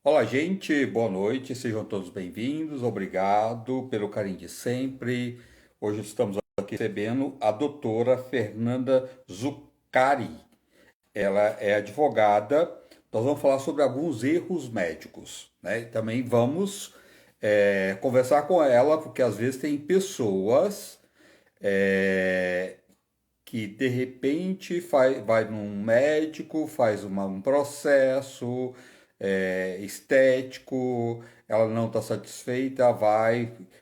Olá, gente, boa noite, sejam todos bem-vindos, obrigado pelo carinho de sempre. Hoje estamos aqui recebendo a doutora Fernanda Zuccari. Ela é advogada, nós vamos falar sobre alguns erros médicos, né? E também vamos conversar com ela, porque às vezes tem pessoas é, que de repente vai num médico, faz um processo estético, ela não está satisfeita,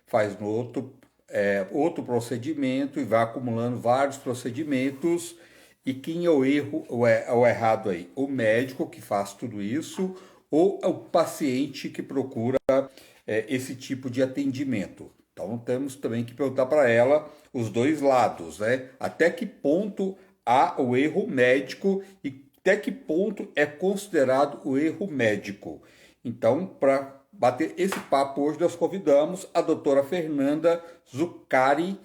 faz no outro procedimento e vai acumulando vários procedimentos. E quem é o erro, o errado aí? O médico que faz tudo isso ou é o paciente que procura esse tipo de atendimento? Então temos também que perguntar para ela os dois lados, né? Até que ponto há o erro médico e até que ponto é considerado o erro médico. Então, para bater esse papo hoje, nós convidamos a doutora Fernanda Zuccari,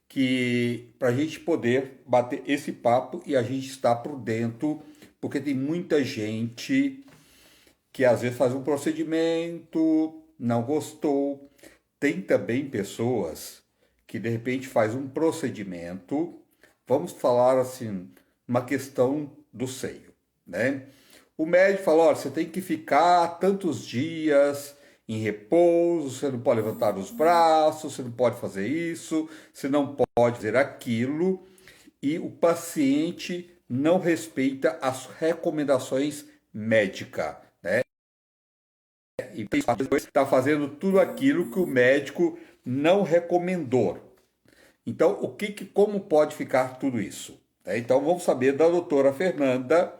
que para a gente poder bater esse papo e a gente estar por dentro, porque tem muita gente que às vezes faz um procedimento, não gostou. Tem também pessoas que de repente faz um procedimento, vamos falar assim, uma questão do seio, né? O médico fala, olha, você tem que ficar tantos dias em repouso, você não pode levantar os braços, você não pode fazer isso, você não pode fazer aquilo, e o paciente não respeita as recomendações médicas, né? E está fazendo tudo aquilo que o médico não recomendou. Então, como pode ficar tudo isso? Então, vamos saber da doutora Fernanda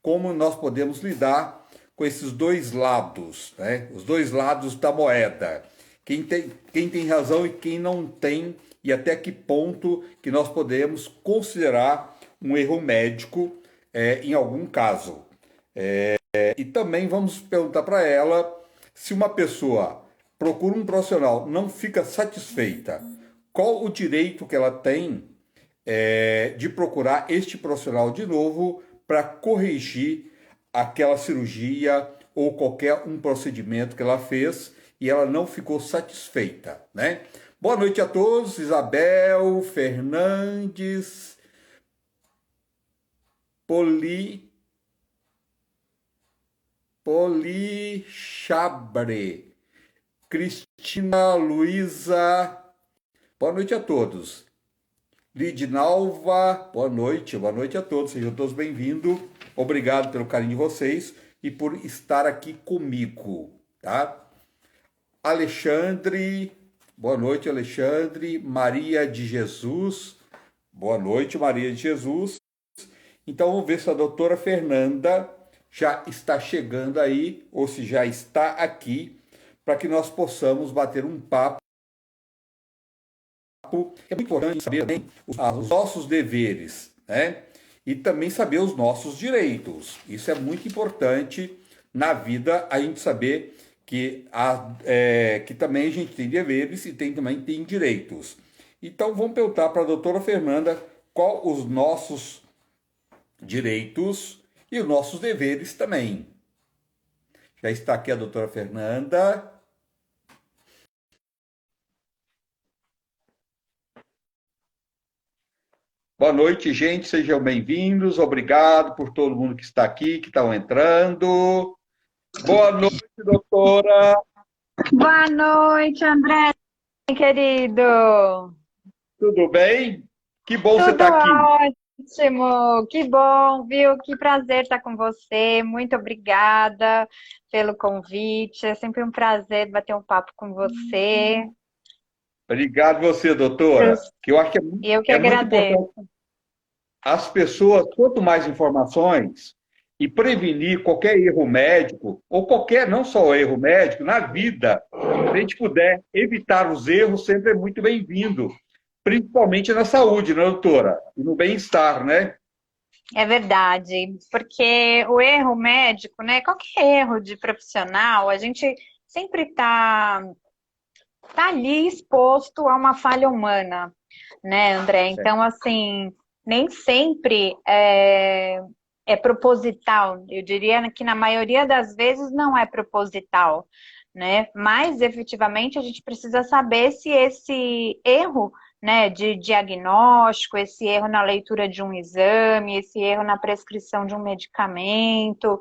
como nós podemos lidar com esses dois lados, né? Os dois lados da moeda. Quem tem razão e quem não tem, e até que ponto que nós podemos considerar um erro médico em algum caso. E também vamos perguntar para ela se uma pessoa procura um profissional, não fica satisfeita, qual o direito que ela tem de procurar este profissional de novo para corrigir aquela cirurgia ou qualquer um procedimento que ela fez e ela não ficou satisfeita, né? Boa noite a todos, Isabel, Fernandes, Poli, Polichabre, Cristina, Luísa, boa noite a todos. Lidinalva, boa noite a todos, sejam todos bem-vindos. Obrigado pelo carinho de vocês e por estar aqui comigo, tá? Alexandre, boa noite, Alexandre. Maria de Jesus, boa noite, Maria de Jesus. Então vamos ver se a doutora Fernanda já está chegando aí ou se já está aqui para que nós possamos bater um papo. É muito importante saber também os nossos deveres, né? E também saber os nossos direitos. Isso é muito importante na vida, a gente saber que também a gente tem deveres e também tem direitos. Então vamos perguntar para a doutora Fernanda qual os nossos direitos e os nossos deveres também. Já está aqui a doutora Fernanda. Boa noite, gente. Sejam bem-vindos. Obrigado por todo mundo que está aqui, que estão entrando. Boa noite, doutora. Boa noite, André, querido. Tudo bem? Que bom você Tudo estar aqui. ótimo, que bom, viu? Que prazer estar com você. Muito obrigada pelo convite. É sempre um prazer bater um papo com você. Obrigado você, Eu, doutora. Que eu acho que eu que é muito agradeço. importante as pessoas, quanto mais informações e prevenir qualquer erro médico, ou qualquer, não só erro médico, na vida, se a gente puder evitar os erros, sempre é muito bem-vindo. Principalmente na saúde, né, doutora? E no bem-estar, né? É verdade, porque o erro médico, né? Qualquer erro de profissional, a gente sempre tá ali exposto a uma falha humana, né, André? Certo. Então, assim, nem sempre é proposital. Eu diria que na maioria das vezes não é proposital, né? Mas efetivamente a gente precisa saber se esse erro, né, de diagnóstico, esse erro na leitura de um exame, esse erro na prescrição de um medicamento,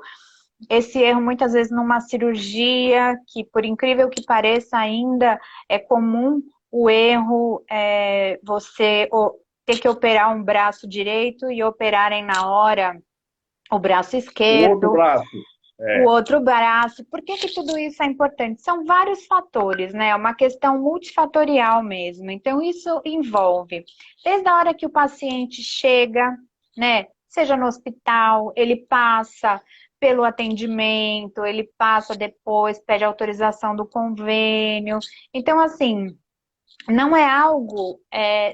esse erro muitas vezes numa cirurgia, que por incrível que pareça ainda é comum o erro você ter que operar um braço direito e operarem na hora o braço O outro esquerdo, braço. o É. outro braço. Por que que tudo isso é importante? São vários fatores, né? É uma questão multifatorial mesmo. Então, isso envolve, desde a hora que o paciente chega, né? Seja no hospital, ele passa pelo atendimento, ele passa depois, pede autorização do convênio. Então, assim, não é algo,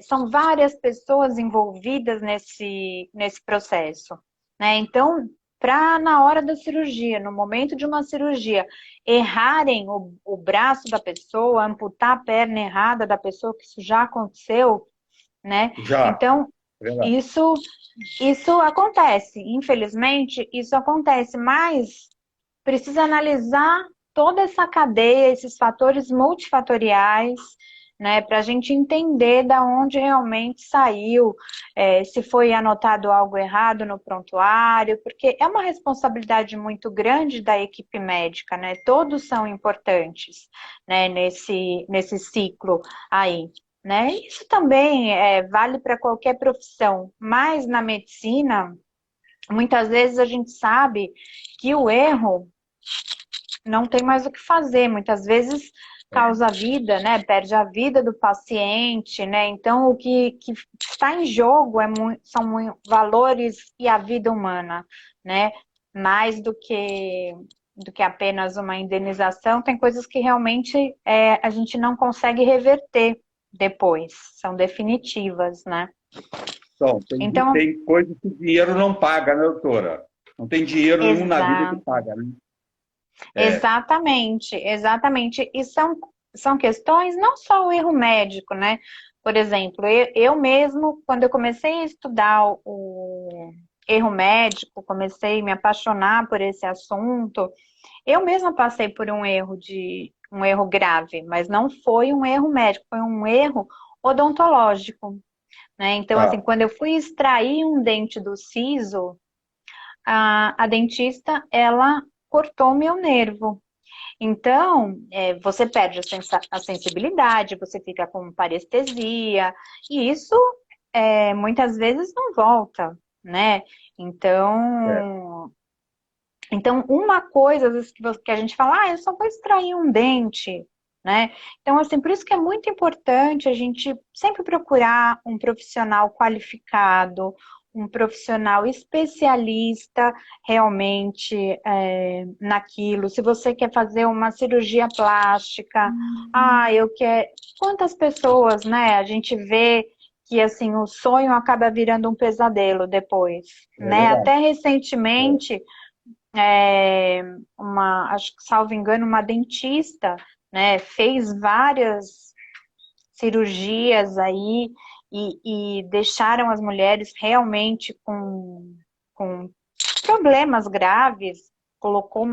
são várias pessoas envolvidas nesse processo, né? Então, para na hora da cirurgia, no momento de uma cirurgia, errarem o braço da pessoa, amputar a perna errada da pessoa, que isso já aconteceu, né? Já. Então, É verdade. isso, isso acontece, infelizmente, isso acontece, mas precisa analisar toda essa cadeia, esses fatores multifatoriais, né, para a gente entender da onde realmente saiu, se foi anotado algo errado no prontuário, porque é uma responsabilidade muito grande da equipe médica, né? Todos são importantes, né, nesse ciclo aí. Né? Isso também vale para qualquer profissão, mas na medicina, muitas vezes a gente sabe que o erro não tem mais o que fazer, muitas vezes causa a vida, né? Perde a vida do paciente, né? Então, o que está em jogo são valores e a vida humana, né? Mais do que apenas uma indenização, tem coisas que realmente a gente não consegue reverter depois, são definitivas, né? Então, Então, tem coisas que o dinheiro não paga, né, doutora? Não tem dinheiro nenhum na vida que exato. paga, né? É. Exatamente, exatamente. E são questões, não só o erro médico, né? Por exemplo, eu mesmo, quando eu comecei a estudar o erro médico, comecei a me apaixonar por esse assunto, eu mesma passei por um erro grave, mas não foi um erro médico, foi um erro odontológico, né? Então, assim, Ah, quando eu fui extrair um dente do siso, a dentista, ela cortou meu nervo. Então, você perde a sensibilidade, você fica com parestesia, e isso muitas vezes não volta, né? é. Então, uma coisa às vezes, que a gente fala, eu só vou extrair um dente, né? Então, assim, por isso que é muito importante a gente sempre procurar um profissional qualificado, um profissional especialista realmente naquilo. Se você quer fazer uma cirurgia plástica, eu quero. Quantas pessoas, né? A gente vê que assim o sonho acaba virando um pesadelo depois, É né? verdade. Até É. recentemente acho que salvo engano, uma dentista, né, fez várias cirurgias aí e deixaram as mulheres realmente com problemas graves, colocou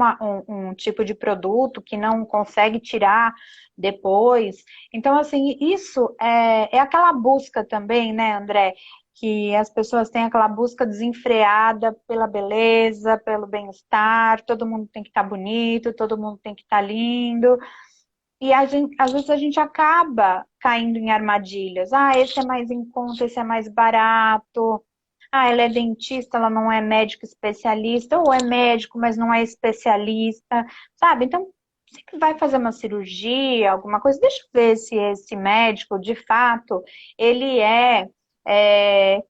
um tipo de produto que não consegue tirar depois. Então, assim, isso é aquela busca também, né, André? Que as pessoas têm aquela busca desenfreada pela beleza, pelo bem-estar, todo mundo tem que estar bonito, todo mundo tem que estar lindo. E às vezes a gente acaba caindo em armadilhas. Esse é mais em conta, esse é mais barato. Ela é dentista, ela não é médico especialista, ou é médico, mas não é especialista, sabe? Então, você que vai fazer uma cirurgia, alguma coisa, deixa eu ver se esse médico, de fato, ele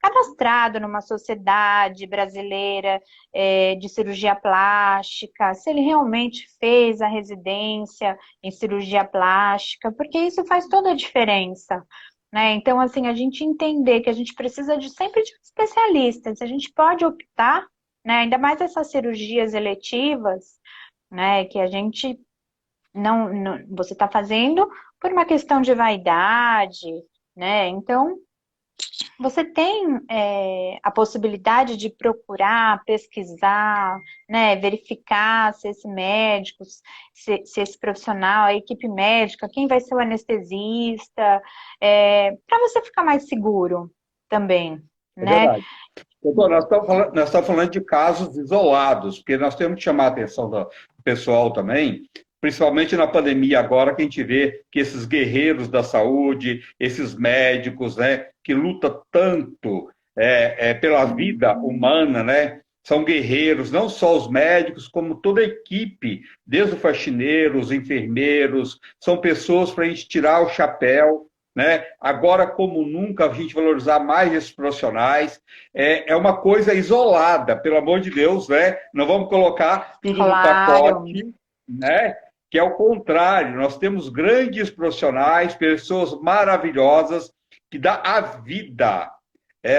cadastrado numa sociedade brasileira de cirurgia plástica, se ele realmente fez a residência em cirurgia plástica, porque isso faz toda a diferença. Né? Então, assim, a gente entender que a gente precisa sempre de um especialista, se a gente pode optar, né, ainda mais essas cirurgias eletivas, né, que a gente você está fazendo por uma questão de vaidade, né? Então, Você tem a possibilidade de procurar, pesquisar, né, verificar se esse médico, se esse profissional, a equipe médica, quem vai ser o anestesista, para você ficar mais seguro também, É né? verdade. Doutor, nós estamos falando de casos isolados, porque nós temos que chamar a atenção do pessoal também, principalmente na pandemia agora, que a gente vê que esses guerreiros da saúde, esses médicos, né, que lutam tanto pela vida humana, né, são guerreiros, não só os médicos, como toda a equipe, desde o faxineiro, os enfermeiros, são pessoas para a gente tirar o chapéu, né? Agora, como nunca, a gente valorizar mais esses profissionais. É uma coisa isolada, pelo amor de Deus, né? Não vamos colocar tudo no Claro, pacote, né? Que é o contrário, nós temos grandes profissionais, pessoas maravilhosas que dá a vida,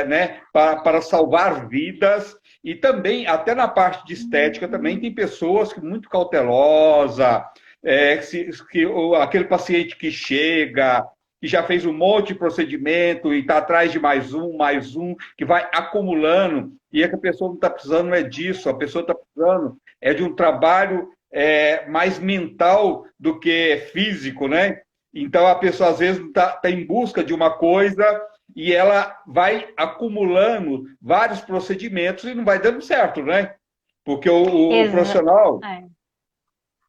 né? Para salvar vidas e também até na parte de estética também tem pessoas que muito cautelosa, aquele paciente que chega que já fez um monte de procedimento e está atrás de mais um, que vai acumulando, e é que a pessoa não está precisando é disso, a pessoa está precisando de um trabalho mais mental do que físico, né? Então a pessoa às vezes está em busca de uma coisa e ela vai acumulando vários procedimentos e não vai dando certo, né? Porque o exa profissional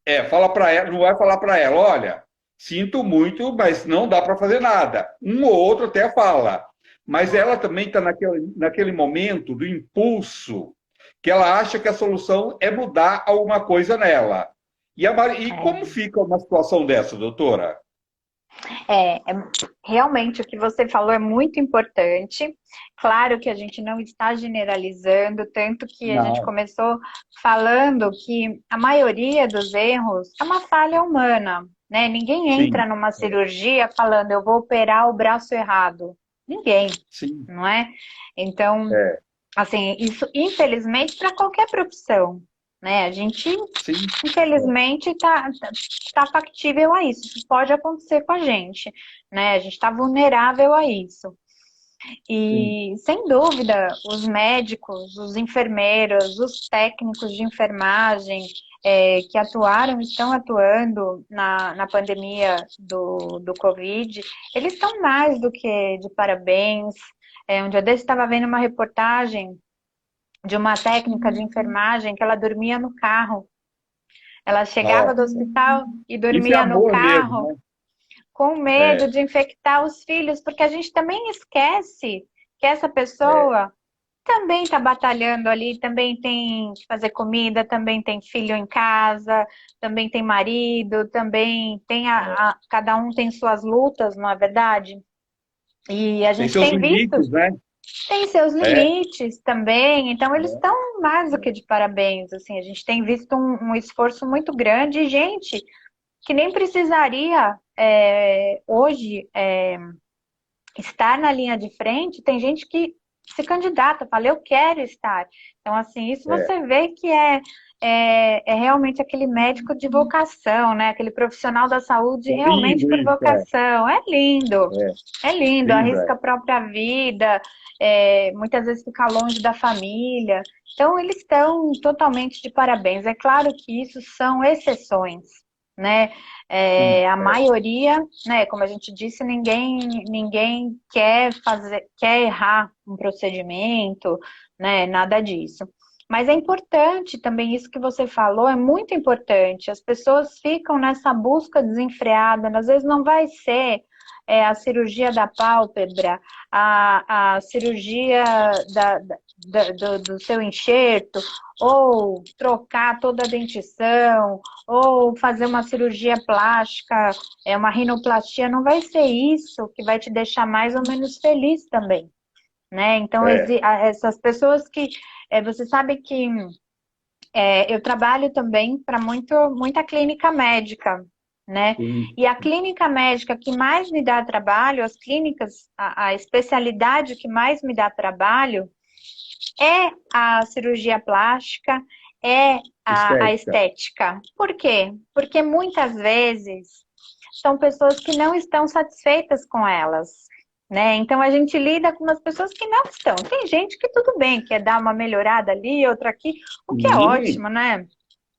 é, fala para ela, não vai falar para ela, olha, sinto muito, mas não dá para fazer nada. Um ou outro até fala, mas ela também está naquele momento do impulso, que ela acha que a solução é mudar alguma coisa nela. E como é. fica uma situação dessa, doutora? Realmente o que você falou é muito importante. Claro que a gente não está generalizando, tanto que a gente Não, começou falando que a maioria dos erros é uma falha humana, né? Ninguém sim, entra numa cirurgia falando eu vou operar o braço errado. Ninguém, sim, não é? Então, é, assim, isso infelizmente para qualquer profissão, né? A gente sim, infelizmente tá factível a isso. Isso pode acontecer com a gente, né? A gente está vulnerável a isso. sim, E, sem dúvida, os médicos, os enfermeiros, os técnicos de enfermagem que atuaram, estão atuando na pandemia do Covid, eles estão mais do que de parabéns. Um dia desse estava vendo uma reportagem de uma técnica de enfermagem que ela dormia no carro. Ela chegava do nossa. hospital e Isso é dormia no amor mesmo, carro né? com medo É, de infectar os filhos, porque a gente também esquece que essa é. pessoa também está batalhando ali, também tem que fazer comida, também tem filho em casa, também tem marido, também tem cada um tem suas lutas, não é verdade? E a Tem gente seus tem visto, limites, né? tem seus É, limites também, então eles é, estão mais do que de parabéns, assim, a gente tem visto um esforço muito grande, e gente que nem precisaria hoje estar na linha de frente, tem gente que se candidata, fala, eu quero estar. Então, assim, isso é. você vê que é realmente aquele médico de vocação, né? Aquele profissional da saúde É realmente lindo por isso, vocação. É lindo, lindo, arrisca a própria vida, muitas vezes fica longe da família. Então, eles estão totalmente de parabéns. É claro que isso são exceções, né? Sim, A maioria, né, como a gente disse, ninguém quer errar um procedimento, né, nada disso. Mas é importante também isso que você falou, é muito importante. As pessoas ficam nessa busca desenfreada, às vezes não vai ser a cirurgia da pálpebra, a cirurgia do seu enxerto, ou trocar toda a dentição, ou fazer uma cirurgia plástica, uma rinoplastia, não vai ser isso que vai te deixar mais ou menos feliz também, né? Então, é, essas pessoas que... você sabe que eu trabalho também para muita clínica médica, né? sim, E a clínica médica que mais me dá trabalho, as clínicas, a especialidade que mais me dá trabalho é a cirurgia plástica, é a estética. estética. Por quê? Porque muitas vezes são pessoas que não estão satisfeitas com elas, né? Então a gente lida com umas pessoas que não estão. Tem gente que tudo bem, quer dar uma melhorada ali, outra aqui, o que é Sim, ótimo, né?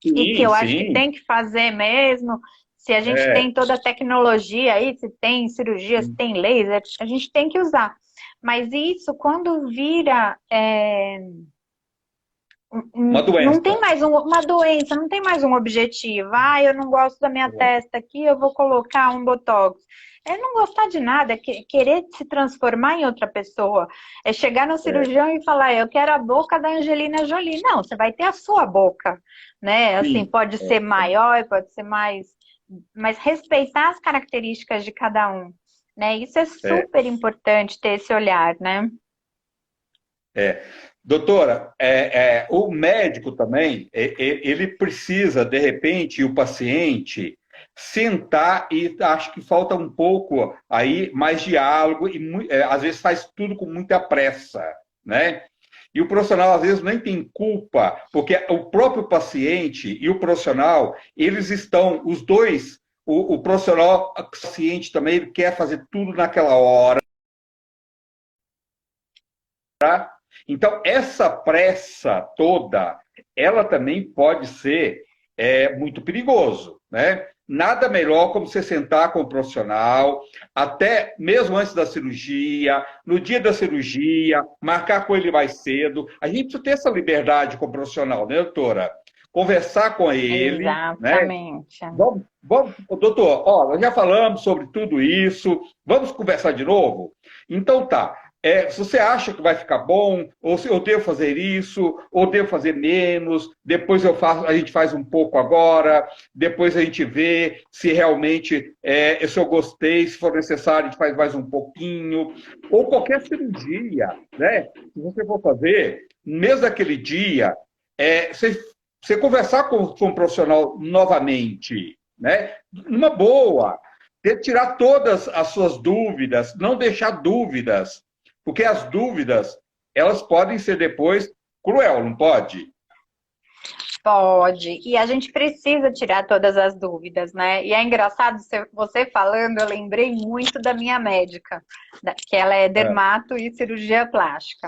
E que sim, eu acho que sim. tem que fazer mesmo. Se a gente É. tem toda a tecnologia aí, se tem cirurgia, se tem laser, a gente tem que usar. Mas isso, quando vira, Uma não tem doença. mais uma doença, não tem mais um objetivo. Ah, eu não gosto da minha testa aqui, eu vou colocar um botox. É não gostar de nada, é querer se transformar em outra pessoa. É chegar no É. cirurgião e falar, eu quero a boca da Angelina Jolie. Não, você vai ter a sua boca, né? Assim, Sim. pode ser maior, pode ser mais, mas respeitar as características de cada um, né? Isso é É. super importante ter esse olhar, né? É. Doutora, o médico também, ele precisa, de repente, o paciente sentar e acho que falta um pouco aí mais diálogo e às vezes faz tudo com muita pressa, né? E o profissional às vezes nem tem culpa, porque o próprio paciente e o profissional, eles estão, os dois, o profissional, o paciente também, ele quer fazer tudo naquela hora. Então, essa pressa toda, ela também pode ser muito perigoso, né? Nada melhor como você sentar com o profissional, até mesmo antes da cirurgia, no dia da cirurgia, marcar com ele mais cedo. A gente precisa ter essa liberdade com o profissional, né, doutora? Conversar com ele, né? Exatamente. Doutor, ó, nós já falamos sobre tudo isso, vamos conversar de novo? Então tá. Se você acha que vai ficar bom, ou se eu devo fazer isso, ou devo fazer menos, depois a gente faz um pouco agora, depois a gente vê se realmente se eu gostei, se for necessário, a gente faz mais um pouquinho, ou qualquer cirurgia, né? Se você for fazer, mesmo naquele dia, você conversar com um profissional novamente, né? Numa boa, tirar todas as suas dúvidas, não deixar dúvidas, porque as dúvidas, elas podem ser depois cruel, não pode? Pode, e a gente precisa tirar todas as dúvidas, né? E é engraçado você falando, eu lembrei muito da minha médica, que ela é É, dermato e cirurgia plástica.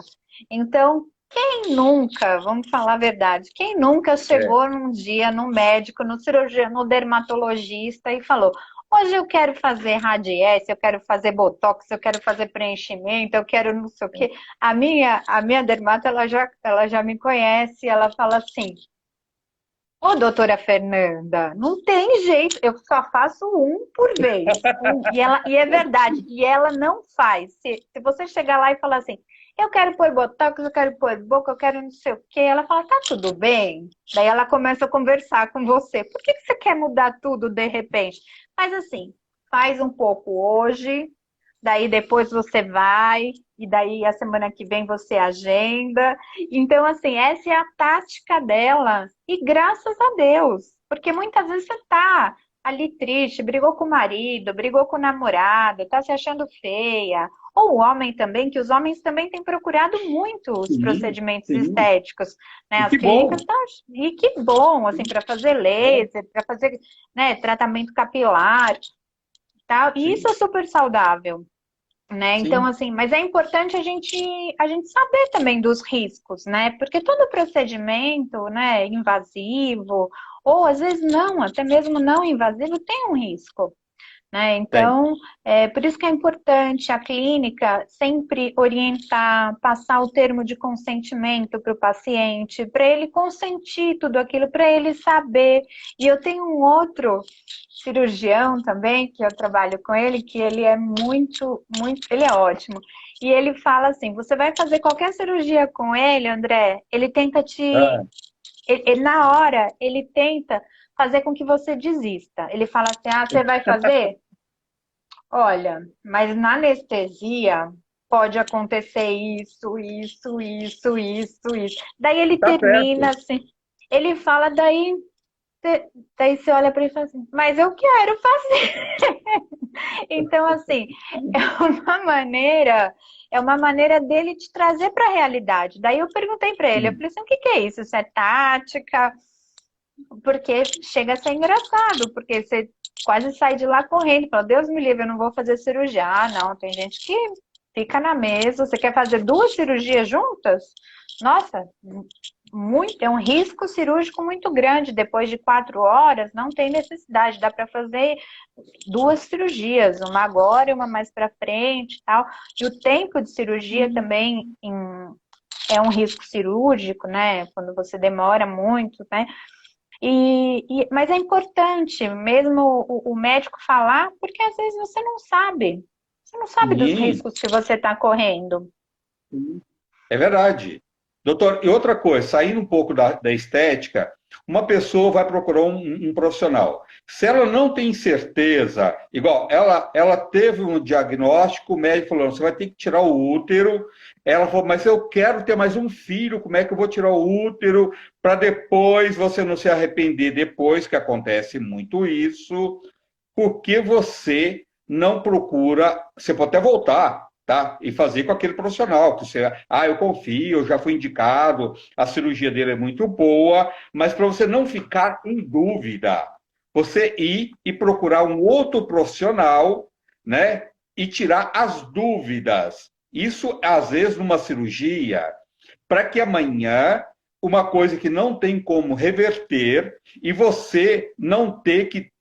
Então, quem nunca, vamos falar a verdade, quem nunca é, chegou num dia no médico, no cirurgião, no dermatologista e falou: hoje eu quero fazer radiesse, eu quero fazer botox, eu quero fazer preenchimento, eu quero não sei o quê. A minha dermato, ela já me conhece, ela fala assim. Ô, doutora Fernanda, não tem jeito, eu só faço um por vez. E é verdade, e ela não faz. Se você chegar lá e falar assim, eu quero pôr botox, eu quero pôr boca, eu quero não sei o quê, ela fala, tá tudo bem? Daí ela começa a conversar com você. Por que que você quer mudar tudo de repente? Mas assim, faz um pouco hoje, daí depois você vai, e daí a semana que vem você agenda. Então, assim, essa é a tática dela. E graças a Deus, porque muitas vezes você tá ali triste, brigou com o marido, brigou com o namorado, tá se achando feia. Ou o homem também, que os homens também têm procurado muito os sim, procedimentos sim. estéticos, né? E As que clínicas bom. estão, e que bom, assim, para fazer É, laser, para fazer, né, tratamento capilar, tal. E isso sim, é super saudável, né? Então, sim, assim, mas é importante a gente saber também dos riscos, né? Porque todo procedimento, né, invasivo, ou às vezes não, até mesmo não invasivo, tem um risco, né? tem. Então, por isso que é importante a clínica sempre orientar, passar o termo de consentimento para o paciente, para ele consentir tudo aquilo, para ele saber. E eu tenho um outro cirurgião também, que eu trabalho com ele, que ele é ele é ótimo. E ele fala assim: você vai fazer qualquer cirurgia com ele, André, ele tenta Ah, na hora, ele tenta fazer com que você desista. Ele fala assim: ah, você vai fazer? Olha, mas na anestesia pode acontecer isso, isso, isso, isso, isso. Daí ele tá termina certo. assim, ele fala, daí você olha para ele e fala assim, mas eu quero fazer. Então, assim, é uma maneira dele te trazer para a realidade. Daí eu perguntei para ele, eu Sim. falei assim, o que que é isso? Isso é tática? Porque chega a ser engraçado, porque você quase sai de lá correndo, fala, Deus me livre, eu não vou fazer cirurgia. Ah, não, tem gente que fica na mesa. Você quer fazer 2 cirurgias juntas? Nossa, é um risco cirúrgico muito grande. Depois de 4 horas, não tem necessidade. Dá para fazer 2 cirurgias, uma agora e uma mais para frente, e tal. E o tempo de cirurgia também é um risco cirúrgico, né? Quando você demora muito, né? Mas é importante mesmo o médico falar, porque às vezes você não sabe. Você não sabe dos Sim, riscos que você está correndo. é verdade. Doutor, e outra coisa, saindo um pouco da estética, uma pessoa vai procurar um profissional. Se ela não tem certeza, igual ela teve um diagnóstico, o médico falou, você vai ter que tirar o útero. Ela falou, mas eu quero ter mais um filho, como é que eu vou tirar o útero para depois você não se arrepender depois, que acontece muito isso, porque você não procura, você pode até voltar, tá? E fazer com aquele profissional, que você, eu confio, eu já fui indicado, a cirurgia dele é muito boa, mas para você não ficar em dúvida, você ir e procurar um outro profissional, né? E tirar as dúvidas. Isso, às vezes, numa cirurgia, para que amanhã uma coisa que não tem como reverter e você não ter que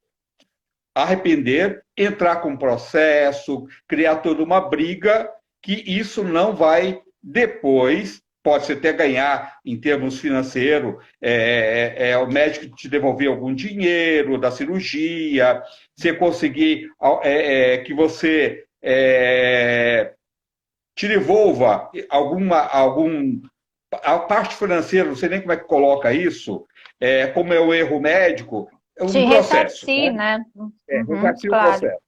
arrepender, entrar com processo, criar toda uma briga, que isso não vai depois, pode ser até ganhar em termos financeiros, o médico te devolver algum dinheiro da cirurgia, você conseguir que você te devolva a parte financeira, não sei nem como é que coloca isso, como é o erro médico, é Te um processo, ressarcir, né? né? Uhum, Ressarcir o claro. processo.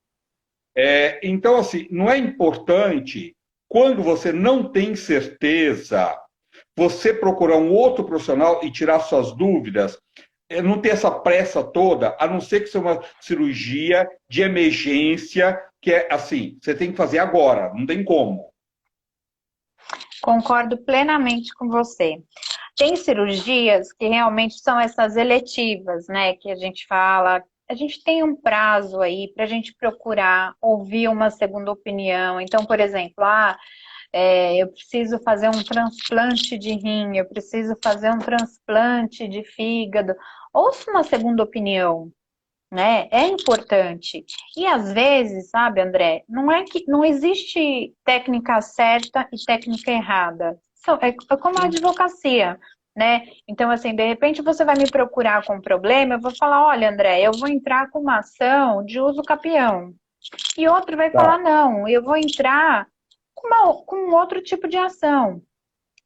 Então, assim, não é importante, quando você não tem certeza, você procurar um outro profissional e tirar suas dúvidas, não ter essa pressa toda, a não ser que seja uma cirurgia de emergência, que é assim, você tem que fazer agora, não tem como. Concordo plenamente com você. Tem cirurgias que realmente são essas eletivas, né? Que a gente fala, a gente tem um prazo aí para a gente procurar ouvir uma segunda opinião. Então, por exemplo, eu preciso fazer um transplante de rim, eu preciso fazer um transplante de fígado. Ouça uma segunda opinião, né? É importante. E às vezes, sabe, André, não é que não existe técnica certa e técnica errada. É como a advocacia, né? Então, assim, de repente você vai me procurar com um problema, eu vou falar, olha, André, eu vou entrar com uma ação de uso capião. E outro vai falar, Tá. não, eu vou entrar com um outro tipo de ação.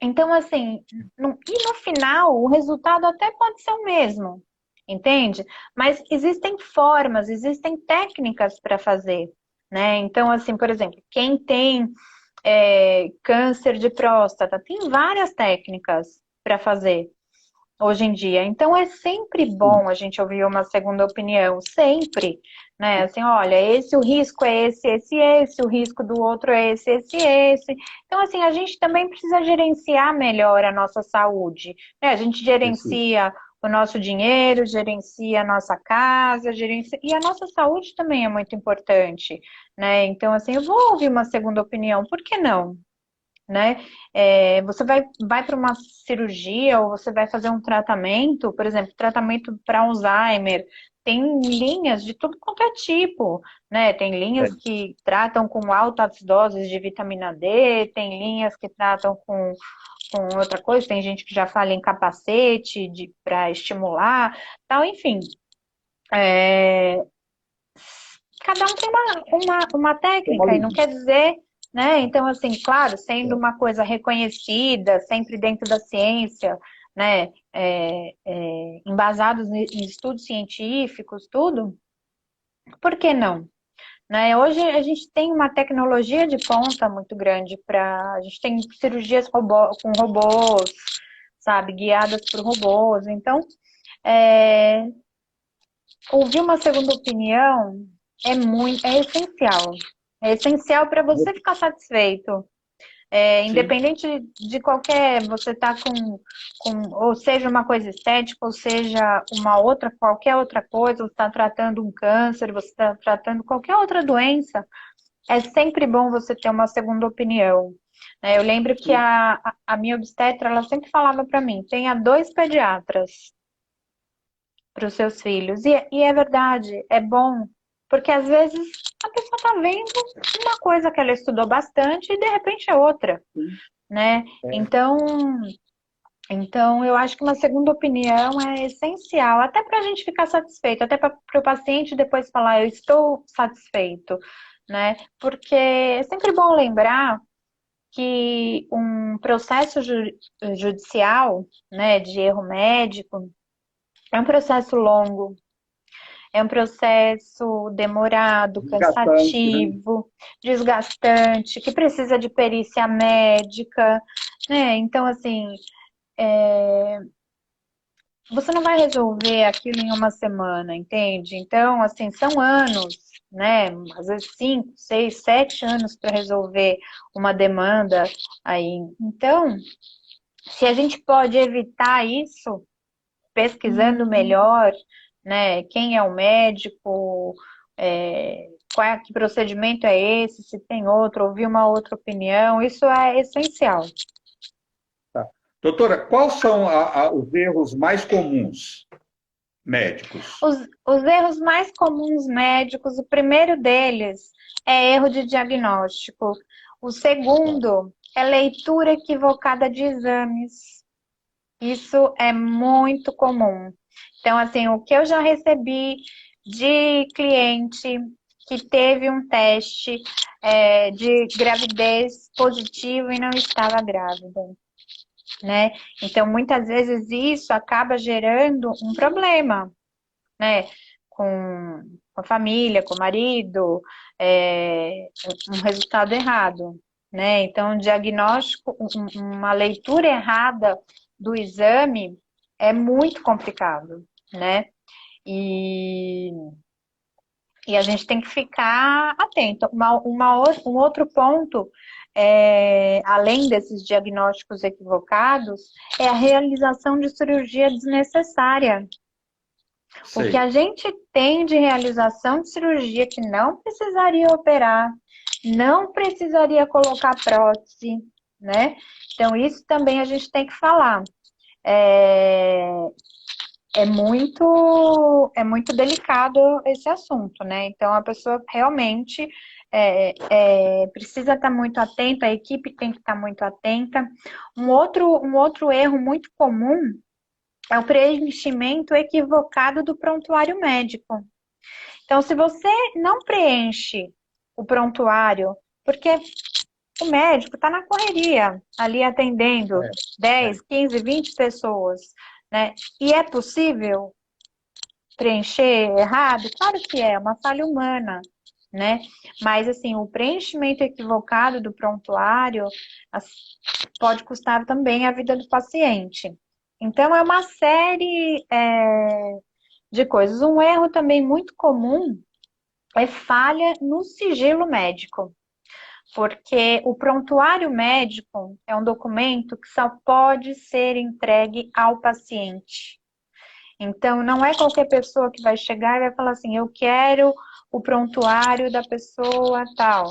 Então, assim, e no final, o resultado até pode ser o mesmo, entende? Mas existem formas, existem técnicas para fazer, né? Então, assim, por exemplo, quem tem câncer de próstata, tem várias técnicas para fazer hoje em dia. Então é sempre bom a gente ouvir uma segunda opinião, sempre, né? Assim, olha, esse o risco é esse, o risco do outro é esse. Então, assim, a gente também precisa gerenciar melhor a nossa saúde, né? A gente Isso. gerencia o nosso dinheiro, gerencia a nossa casa, e a nossa saúde também é muito importante, né? Então, assim, eu vou ouvir uma segunda opinião, por que não? Né? Você vai para uma cirurgia ou você vai fazer um tratamento, por exemplo, tratamento para Alzheimer, tem linhas de tudo quanto é tipo, né? Tem linhas que tratam com altas doses de vitamina D, tem linhas que tratam com outra coisa, tem gente que já fala em capacete para estimular, tal, enfim. É, cada um tem uma Uma técnica, e não linha. quer dizer, né? Então, assim, claro, sendo uma coisa reconhecida, sempre dentro da ciência, né? Embasados em estudos científicos, tudo, por que não? Né? Hoje a gente tem uma tecnologia de ponta muito grande para. A gente tem cirurgias com robôs, sabe, guiadas por robôs. Então, é, ouvir uma segunda opinião é essencial. É essencial para você ficar satisfeito. Sim. Independente de qualquer, você tá ou seja uma coisa estética, ou seja qualquer outra coisa, você está tratando um câncer, você está tratando qualquer outra doença, é sempre bom você ter uma segunda opinião, né? Eu lembro que a minha obstetra, ela sempre falava para mim, tenha 2 pediatras para os seus filhos. E é verdade, é bom, porque às vezes a pessoa está vendo uma coisa que ela estudou bastante e de repente é outra, Sim. né? É. Então, eu acho que uma segunda opinião é essencial, até para a gente ficar satisfeito, até para o paciente depois falar, eu estou satisfeito, né? Porque é sempre bom lembrar que um processo judicial, né, de erro médico, é um processo longo, é um processo demorado, Desgastante, né? cansativo, desgastante, que precisa de perícia médica, né? Então, assim, você não vai resolver aquilo em uma semana, entende? Então, assim, são anos, né? Às vezes 5, 6, 7 anos para resolver uma demanda aí. Então, se a gente pode evitar isso, pesquisando melhor, né? Quem é o médico, que procedimento é esse, se tem outro, ouvir uma outra opinião, isso é essencial. Tá. Doutora, quais são os erros mais comuns médicos? Os erros mais comuns médicos, o primeiro deles é erro de diagnóstico. O Tá. segundo é leitura equivocada de exames. Isso é muito comum. Então, assim, o que eu já recebi de cliente que teve um teste de gravidez positivo e não estava grávida, né? Então, muitas vezes isso acaba gerando um problema, né? Com a família, com o marido, um resultado errado, né? Então, um diagnóstico, uma leitura errada do exame é muito complicado, né? E, e a gente tem que ficar atento. Um outro ponto, além desses diagnósticos equivocados, é a realização de cirurgia desnecessária. O que Sei. a gente tem de realização de cirurgia que não precisaria operar, não precisaria colocar prótese, né? Então, isso também a gente tem que falar. É, é muito delicado esse assunto, né? Então, a pessoa realmente precisa estar muito atenta, a equipe tem que estar muito atenta. Um outro erro muito comum é o preenchimento equivocado do prontuário médico. Então, se você não preenche o prontuário, porque o médico está na correria, ali atendendo É, é. 10, 15, 20 pessoas, né? E é possível preencher errado? Claro que é uma falha humana, né? Mas, assim, o preenchimento equivocado do prontuário pode custar também a vida do paciente. Então, é uma série de coisas. Um erro também muito comum é falha no sigilo médico, porque o prontuário médico é um documento que só pode ser entregue ao paciente. Então, não é qualquer pessoa que vai chegar e vai falar assim, eu quero o prontuário da pessoa tal.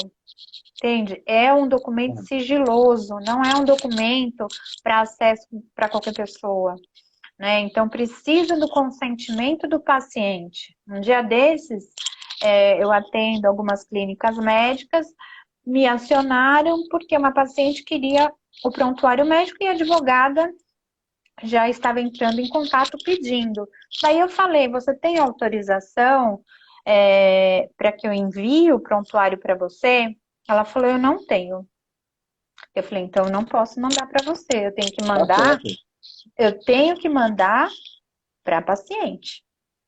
Entende? É um documento sigiloso, não é um documento para acesso para qualquer pessoa, né? Então, precisa do consentimento do paciente. Um dia desses, eu atendo algumas clínicas médicas, me acionaram porque uma paciente queria o prontuário médico e a advogada já estava entrando em contato pedindo. Daí eu falei, você tem autorização para que eu envie o prontuário para você? Ela falou, eu não tenho. Eu falei, então eu não posso mandar para você, Tá certo. eu tenho que mandar para a paciente.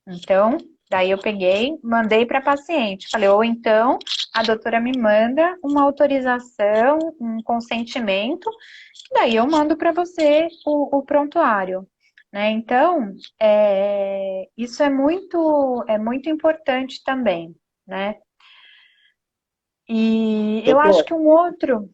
Então, daí eu peguei, mandei para a paciente. Falei, ou então a doutora me manda uma autorização, um consentimento, daí eu mando para você o prontuário. Né? Então, isso é muito importante também, né? E eu acho Doutor, que um outro.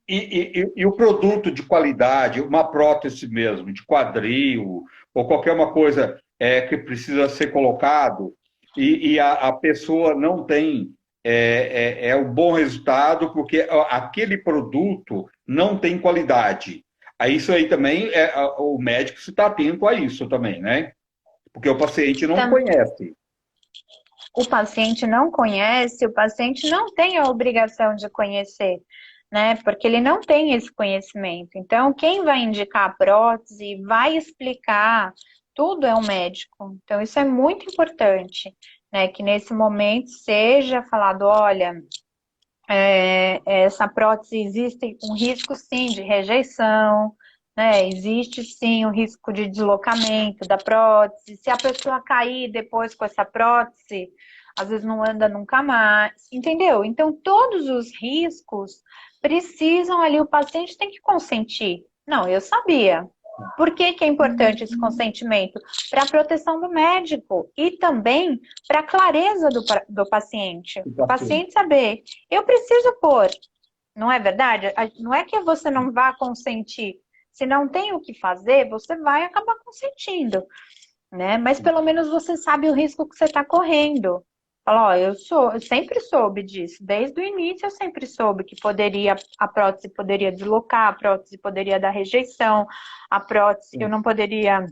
e o produto de qualidade, uma prótese mesmo, de quadril, ou qualquer uma coisa que precisa ser colocado, e a pessoa não tem é um bom resultado, porque aquele produto não tem qualidade. Aí isso aí também, o médico se está atento a isso também, né? Porque o paciente não Então, conhece. o paciente não conhece, o paciente não tem a obrigação de conhecer, né? Porque ele não tem esse conhecimento. Então, quem vai indicar a prótese, vai explicar, tudo é o médico. Então, isso é muito importante, né? Que nesse momento seja falado, olha, essa prótese existe um risco sim de rejeição, né? Existe sim o risco de deslocamento da prótese. Se a pessoa cair depois com essa prótese, às vezes não anda nunca mais, entendeu? Então, todos os riscos precisam ali, o paciente tem que consentir. Não, eu sabia. Por que que é importante esse consentimento? Para a proteção do médico e também para a clareza do paciente. O O paciente. paciente saber, eu preciso pôr, não é verdade? Não é que você não vá consentir. Se não tem o que fazer, você vai acabar consentindo, né? Mas pelo menos você sabe o risco que você está correndo. Fala, ó, eu sempre soube disso. Desde o início eu sempre soube que a prótese poderia deslocar, a prótese poderia dar rejeição, a prótese, eu não poderia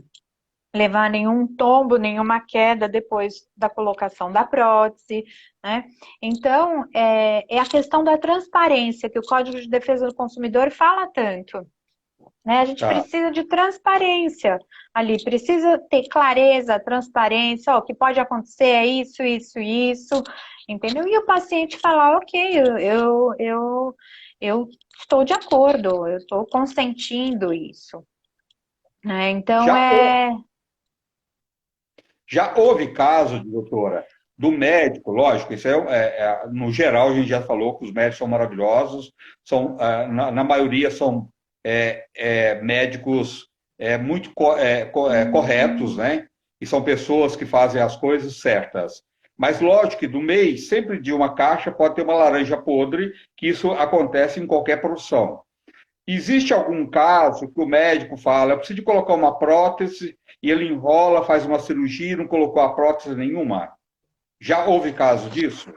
levar nenhum tombo, nenhuma queda depois da colocação da prótese, né? Então, é a questão da transparência que o Código de Defesa do Consumidor fala tanto, né? A gente Tá. precisa de transparência ali, precisa ter clareza, transparência, ó, o que pode acontecer é isso, isso, isso, entendeu? E o paciente falar, ok, eu estou de acordo, eu estou consentindo isso, né? Então, Já, já houve caso, doutora, do médico, lógico, isso no geral a gente já falou que os médicos são maravilhosos, na maioria são médicos muito corretos, né? E são pessoas que fazem as coisas certas. Mas lógico que do meio, sempre de uma caixa pode ter uma laranja podre, que isso acontece em qualquer profissão. Existe algum caso que o médico fala, eu preciso de colocar uma prótese, e ele enrola, faz uma cirurgia e não colocou a prótese nenhuma? Já houve caso disso?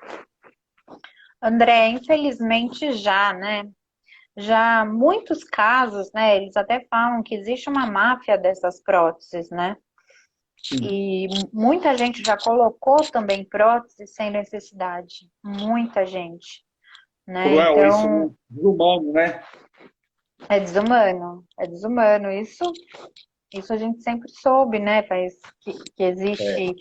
André, infelizmente já, né? Já muitos casos, né? Eles até falam que existe uma máfia dessas próteses, né? Sim. E muita gente já colocou também prótese sem necessidade. Muita gente, né? Cruel, isso, Então, né? Desumano, né? é desumano. É desumano. Isso a gente sempre soube, né? Que É, existe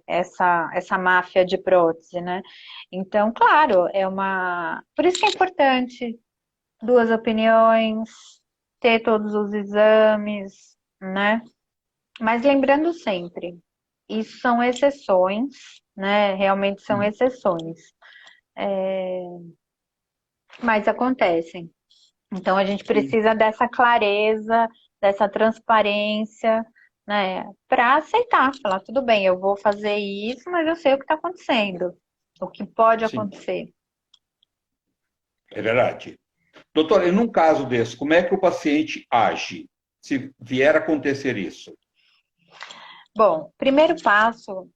essa máfia de prótese, né? Então, claro, é uma. Por isso que é importante duas opiniões, ter todos os exames, né? Mas lembrando sempre, isso são exceções, né? Realmente são exceções, mas acontecem. Então a gente sim, precisa dessa clareza, dessa transparência, né? Para aceitar, falar, tudo bem, eu vou fazer isso, mas eu sei o que está acontecendo, o que pode sim, acontecer. é verdade. Doutor, e num caso desse, como é que o paciente age se vier a acontecer isso? Bom, primeiro passo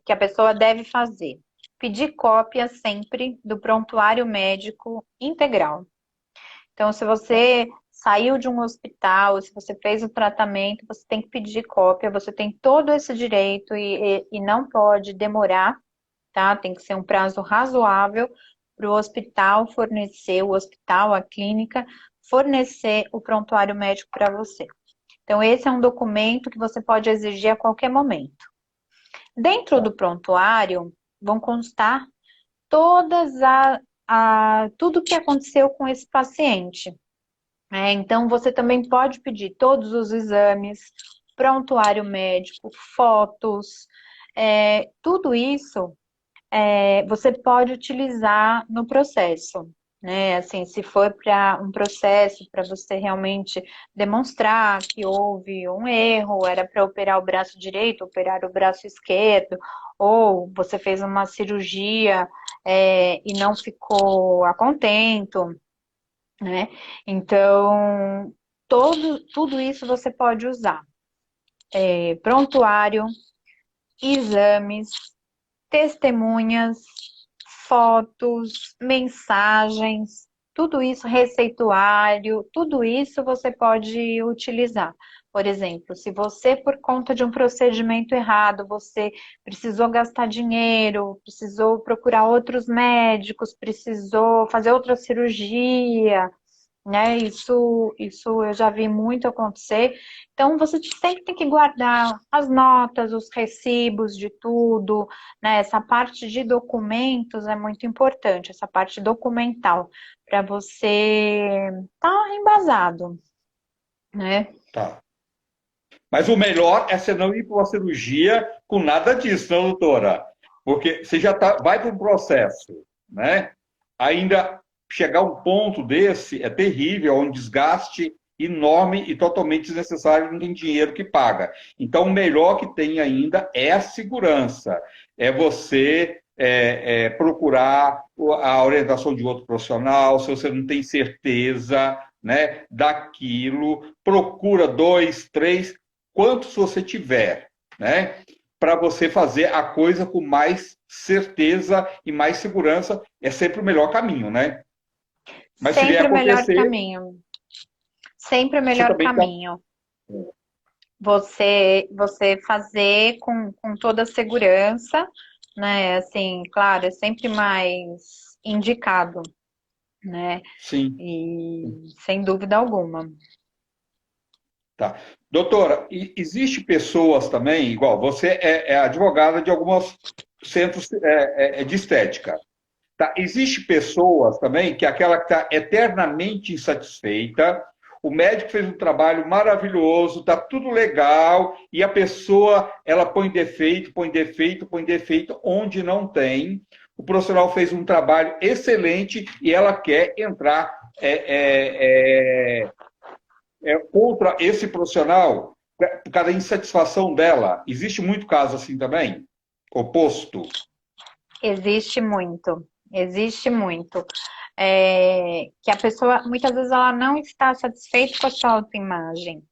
que a pessoa deve fazer: pedir cópia sempre do prontuário médico integral. Então, se você saiu de um hospital, se você fez o tratamento, você tem que pedir cópia, você tem todo esse direito e não pode demorar, tá? Tem que ser um prazo razoável para o hospital fornecer, o hospital, a clínica, fornecer o prontuário médico para você. Então, esse é um documento que você pode exigir a qualquer momento. Dentro do prontuário vão constar todas tudo o que aconteceu com esse paciente. Então, você também pode pedir todos os exames, prontuário médico, fotos, tudo isso você pode utilizar no processo, né? Assim, se for para um processo para você realmente demonstrar que houve um erro, era para operar o braço direito, operar o braço esquerdo, ou você fez uma cirurgia e não ficou a contento, né? Então, tudo isso você pode usar. Prontuário, exames, testemunhas, fotos, mensagens, tudo isso, receituário, tudo isso você pode utilizar. Por exemplo, se você, por conta de um procedimento errado, você precisou gastar dinheiro, precisou procurar outros médicos, precisou fazer outra cirurgia, né? Isso eu já vi muito acontecer. Então, você sempre tem que guardar as notas, os recibos de tudo, né? Essa parte de documentos é muito importante, essa parte documental, para você estar embasado, né? Tá. Mas o melhor é você não ir para uma cirurgia com nada disso, não, doutora? Porque você já vai para um processo, né? Ainda chegar a um ponto desse é terrível, é um desgaste enorme e totalmente desnecessário, não tem dinheiro que paga. Então, o melhor que tem ainda é a segurança, é você procurar a orientação de outro profissional, se você não tem certeza, né, daquilo, procura dois, três, quantos você tiver, né? Para você fazer a coisa com mais certeza e mais segurança, é sempre o melhor caminho, né? Mas se vier Sempre o melhor acontecer, caminho. Sempre o você melhor também está. caminho. Você fazer com toda a segurança, né? Assim, claro, é sempre mais indicado, né? Sim, E sem dúvida alguma. tá. Doutora, existe pessoas também, igual você é advogada de alguns centros de estética. Tá? Existe pessoas também que é aquela que está eternamente insatisfeita, o médico fez um trabalho maravilhoso, está tudo legal, e a pessoa ela põe defeito, põe defeito, põe defeito onde não tem. O profissional fez um trabalho excelente e ela quer entrar contra esse profissional por causa da insatisfação dela. Existe muito caso assim também? Oposto? Existe muito, existe muito. Que a pessoa, muitas vezes, ela não está satisfeita com a sua autoimagem,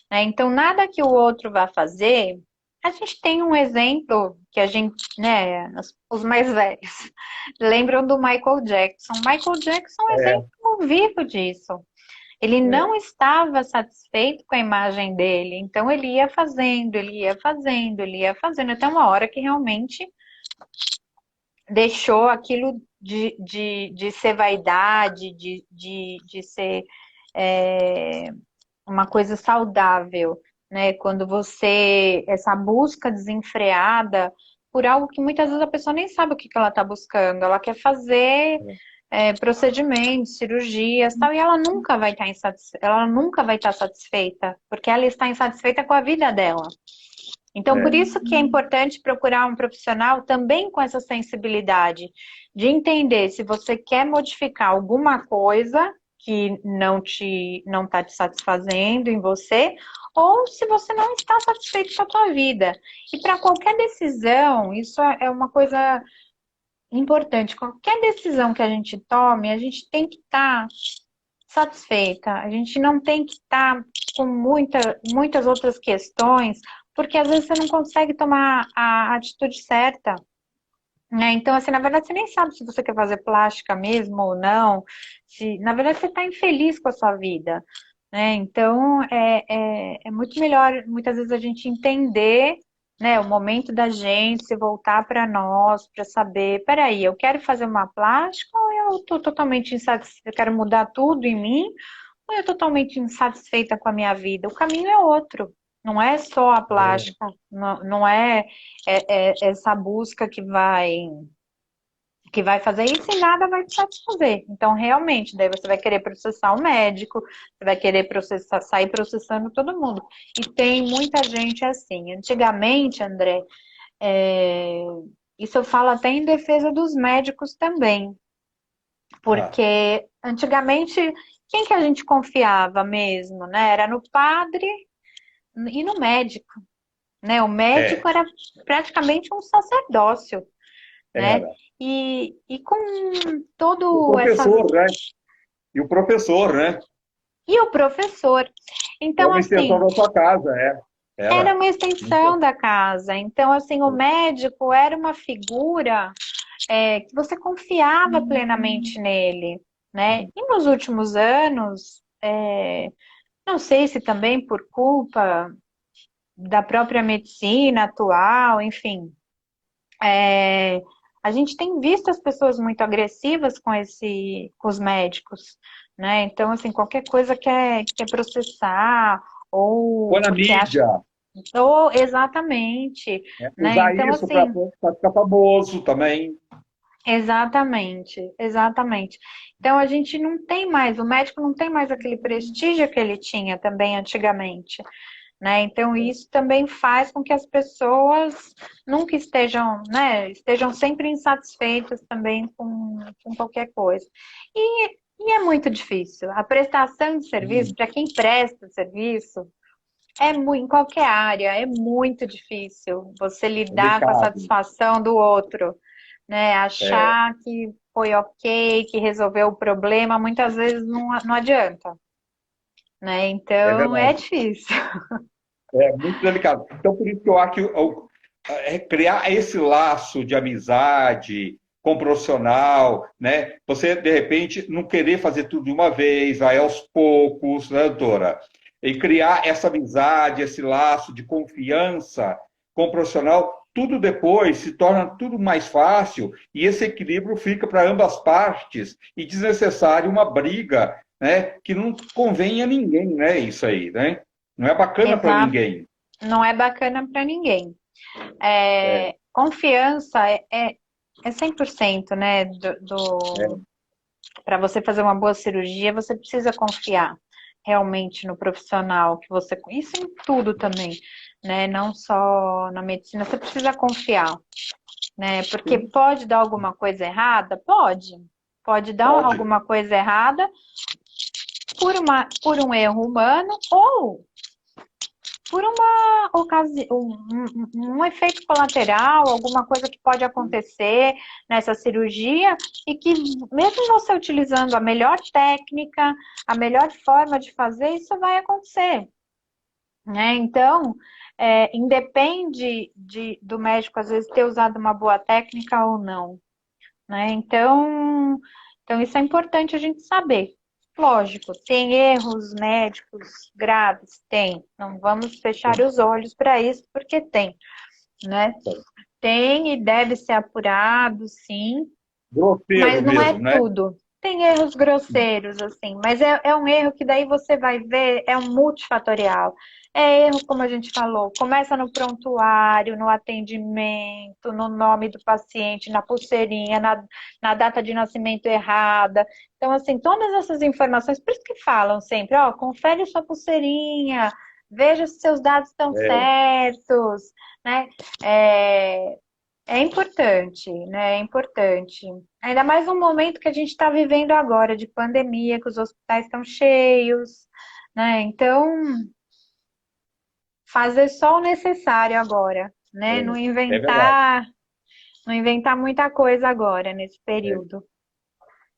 né? Então, nada que o outro vá fazer, a gente tem um exemplo que a gente, né, os mais velhos, lembram do Michael Jackson. Michael Jackson é um exemplo vivo disso. Ele não estava satisfeito com a imagem dele, então ele ia fazendo, ele ia fazendo, ele ia fazendo, até uma hora que realmente deixou aquilo de ser vaidade, de ser uma coisa saudável, né? Quando você, essa busca desenfreada por algo que muitas vezes a pessoa nem sabe o que ela está buscando, ela quer fazer procedimentos, cirurgias, tal, e ela nunca vai estar ela nunca vai estar satisfeita, porque ela está insatisfeita com a vida dela. Então, por isso que é importante procurar um profissional também com essa sensibilidade de entender se você quer modificar alguma coisa que não está te satisfazendo em você, ou se você não está satisfeito com a tua vida. E para qualquer decisão, isso é uma coisa importante. Qualquer decisão que a gente tome, a gente tem que estar satisfeita. A gente não tem que estar com muitas outras questões, porque às vezes você não consegue tomar a atitude certa, né? Então, assim, na verdade, você nem sabe se você quer fazer plástica mesmo ou não. Se, na verdade, você está infeliz com a sua vida, né? Então, é muito melhor, muitas vezes, a gente entender, né, o momento da gente se voltar para nós, para saber, peraí, eu quero fazer uma plástica ou eu estou totalmente insatisfeita, eu quero mudar tudo em mim, ou eu totalmente insatisfeita com a minha vida? O caminho é outro. Não é só a plástica, não essa busca que vai fazer isso e nada vai te satisfazer. Então, realmente, daí você vai querer processar o médico, você vai querer sair processando todo mundo. E tem muita gente assim. Antigamente, André, é, isso eu falo até em defesa dos médicos também, Ah, porque antigamente, quem que a gente confiava mesmo, né? Era no padre e no médico, né? O médico é, era praticamente um sacerdócio, né? era. E com O todo essas professor, né? E o professor, né? e o professor. É Então, uma extensão assim, da sua casa, é. Era Era. uma extensão da casa. Então, assim, o médico era uma figura que você confiava plenamente nele, né? E nos últimos anos, não sei se também por culpa da própria medicina atual, enfim, é, a gente tem visto as pessoas muito agressivas com os médicos, né? Então, assim, qualquer coisa quer processar Põe ou na porque acha, mídia, ou exatamente, né? né? Usar Então, isso para assim, ficar famoso também. exatamente, exatamente. Então a gente não tem mais, o médico não tem mais aquele prestígio que ele tinha também antigamente, né? Então isso também faz com que as pessoas nunca estejam, né, estejam sempre insatisfeitas também com qualquer coisa. E é muito difícil. A prestação de serviço, para quem presta serviço, em qualquer área, é muito difícil você lidar com a Delicado. satisfação do outro, né? É, Achar que foi ok, que resolveu o problema, muitas vezes não adianta, né? é Então é verdade. difícil. É muito delicado. Então, por isso que eu acho que criar esse laço de amizade com o profissional, né? Você, de repente, não querer fazer tudo de uma vez, vai aos poucos, né, doutora? E criar essa amizade, esse laço de confiança com o profissional, tudo depois se torna tudo mais fácil e esse equilíbrio fica para ambas partes e desnecessário uma briga, né? Que não convém a ninguém, né? Isso aí, né? Não é bacana para Exato. ninguém. Não é bacana para ninguém. É, Confiança é 100%, né? é, Para você fazer uma boa cirurgia, você precisa confiar realmente no profissional que você. Isso em tudo também, né? Não só na medicina, você precisa confiar, né? Porque sim, pode dar alguma coisa errada? Pode. Pode dar pode. alguma coisa errada por um erro humano ou por uma ocasião, um efeito colateral, alguma coisa que pode acontecer nessa cirurgia e que mesmo você utilizando a melhor técnica, a melhor forma de fazer, isso vai acontecer, né? Então, independe do médico às vezes ter usado uma boa técnica ou não, né? Então isso é importante a gente saber. Lógico, tem erros médicos graves? Tem. Não vamos fechar Sim. os olhos para isso, porque tem, né? Tem e deve ser apurado, sim, Grosseiro mas não é mesmo, né? tudo. Tem erros grosseiros, assim, mas é um erro que daí você vai ver, é um multifatorial. É erro, como a gente falou, começa no prontuário, no atendimento, no nome do paciente, na pulseirinha, na data de nascimento errada. Então, assim, todas essas informações, por isso que falam sempre, ó, confere sua pulseirinha, veja se seus dados estão É, certos, né? É, é importante, né? É importante. Ainda mais no momento que a gente está vivendo agora, de pandemia, que os hospitais estão cheios, né? Então, fazer só o necessário agora, né? é verdade. Não inventar muita coisa agora, nesse É, período.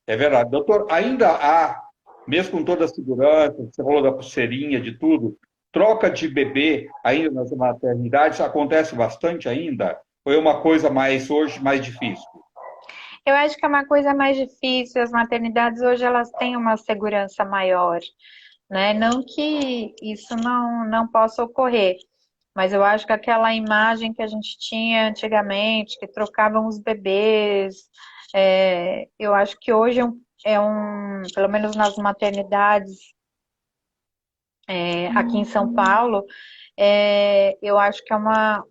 é verdade. Doutor, ainda há, mesmo com toda a segurança, você falou da pulseirinha, de tudo, troca de bebê ainda nas maternidades acontece bastante ainda? Ou é uma coisa mais hoje mais difícil? Eu acho que é uma coisa mais difícil, as maternidades hoje elas têm uma segurança maior, né? Não que isso não possa ocorrer, mas eu acho que aquela imagem que a gente tinha antigamente, que trocavam os bebês, eu acho que hoje pelo menos nas maternidades aqui em São Paulo, eu acho que é uma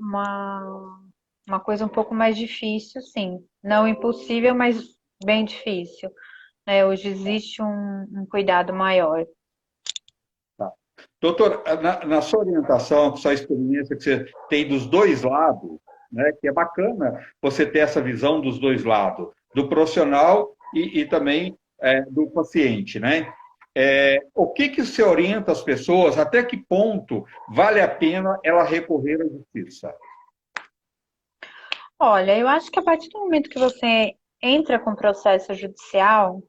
coisa um pouco mais difícil, sim. Não impossível, mas bem difícil, né? Hoje existe um cuidado maior. Tá. Doutor, na sua orientação, com sua experiência que você tem dos dois lados, né, que é bacana você ter essa visão dos dois lados, do profissional e também do paciente, né? O que que você orienta as pessoas, até que ponto vale a pena ela recorrer à justiça? Olha, eu acho que a partir do momento que você entra com processo judicial,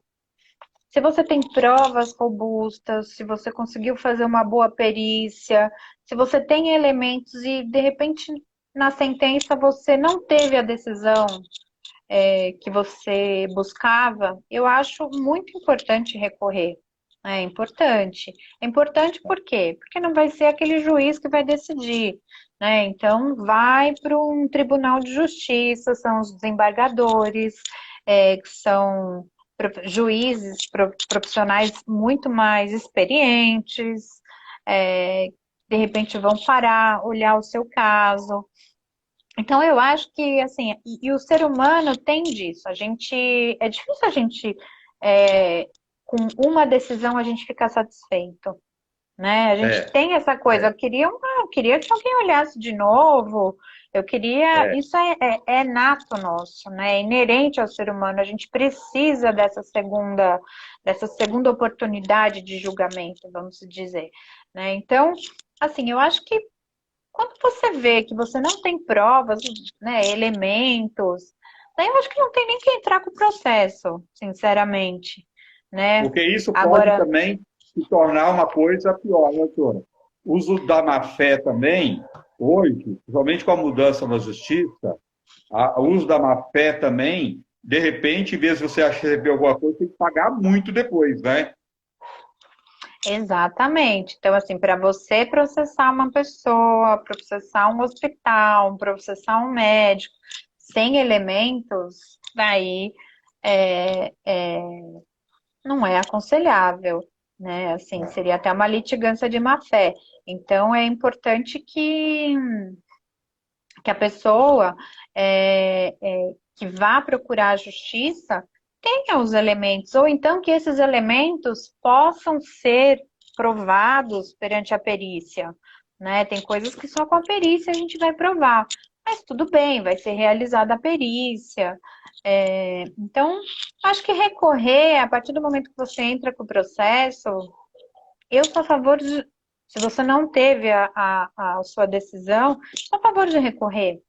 se você tem provas robustas, se você conseguiu fazer uma boa perícia, se você tem elementos e, de repente, na sentença você não teve a decisão que você buscava, eu acho muito importante recorrer. É importante. É importante por quê? Porque não vai ser aquele juiz que vai decidir, né? Então, vai para um tribunal de justiça, são os desembargadores, que são juízes profissionais muito mais experientes, de repente vão parar, olhar o seu caso. Então, eu acho que, assim, e o ser humano tem disso. É difícil a gente, é, com uma decisão, a gente ficar satisfeito, né? A gente É, tem essa coisa, é, eu queria que alguém olhasse de novo, é. isso é nato nosso, né? É inerente ao ser humano, a gente precisa dessa segunda oportunidade de julgamento, vamos dizer, né? Então, assim, eu acho que quando você vê que você não tem provas, né, elementos, daí eu acho que não tem nem que entrar com o processo, sinceramente, né? Porque isso pode Agora, também se tornar uma coisa pior, né, doutora? O uso da má-fé também, hoje, principalmente com a mudança na justiça, o uso da má-fé também, de repente, em vez de você receber alguma coisa, tem que pagar muito depois, né? exatamente. Então, assim, para você processar uma pessoa, processar um hospital, processar um médico, sem elementos, daí é, é, não é aconselhável, né? Assim, seria até uma litigância de má-fé. Então, é importante que a pessoa que vá procurar a justiça tenha os elementos, ou então que esses elementos possam ser provados perante a perícia, né? Tem coisas que só com a perícia a gente vai provar, mas tudo bem, vai ser realizada a perícia. Então, acho que recorrer, a partir do momento que você entra com o processo, eu sou a favor de, se você não teve a sua decisão, sou a favor de recorrer,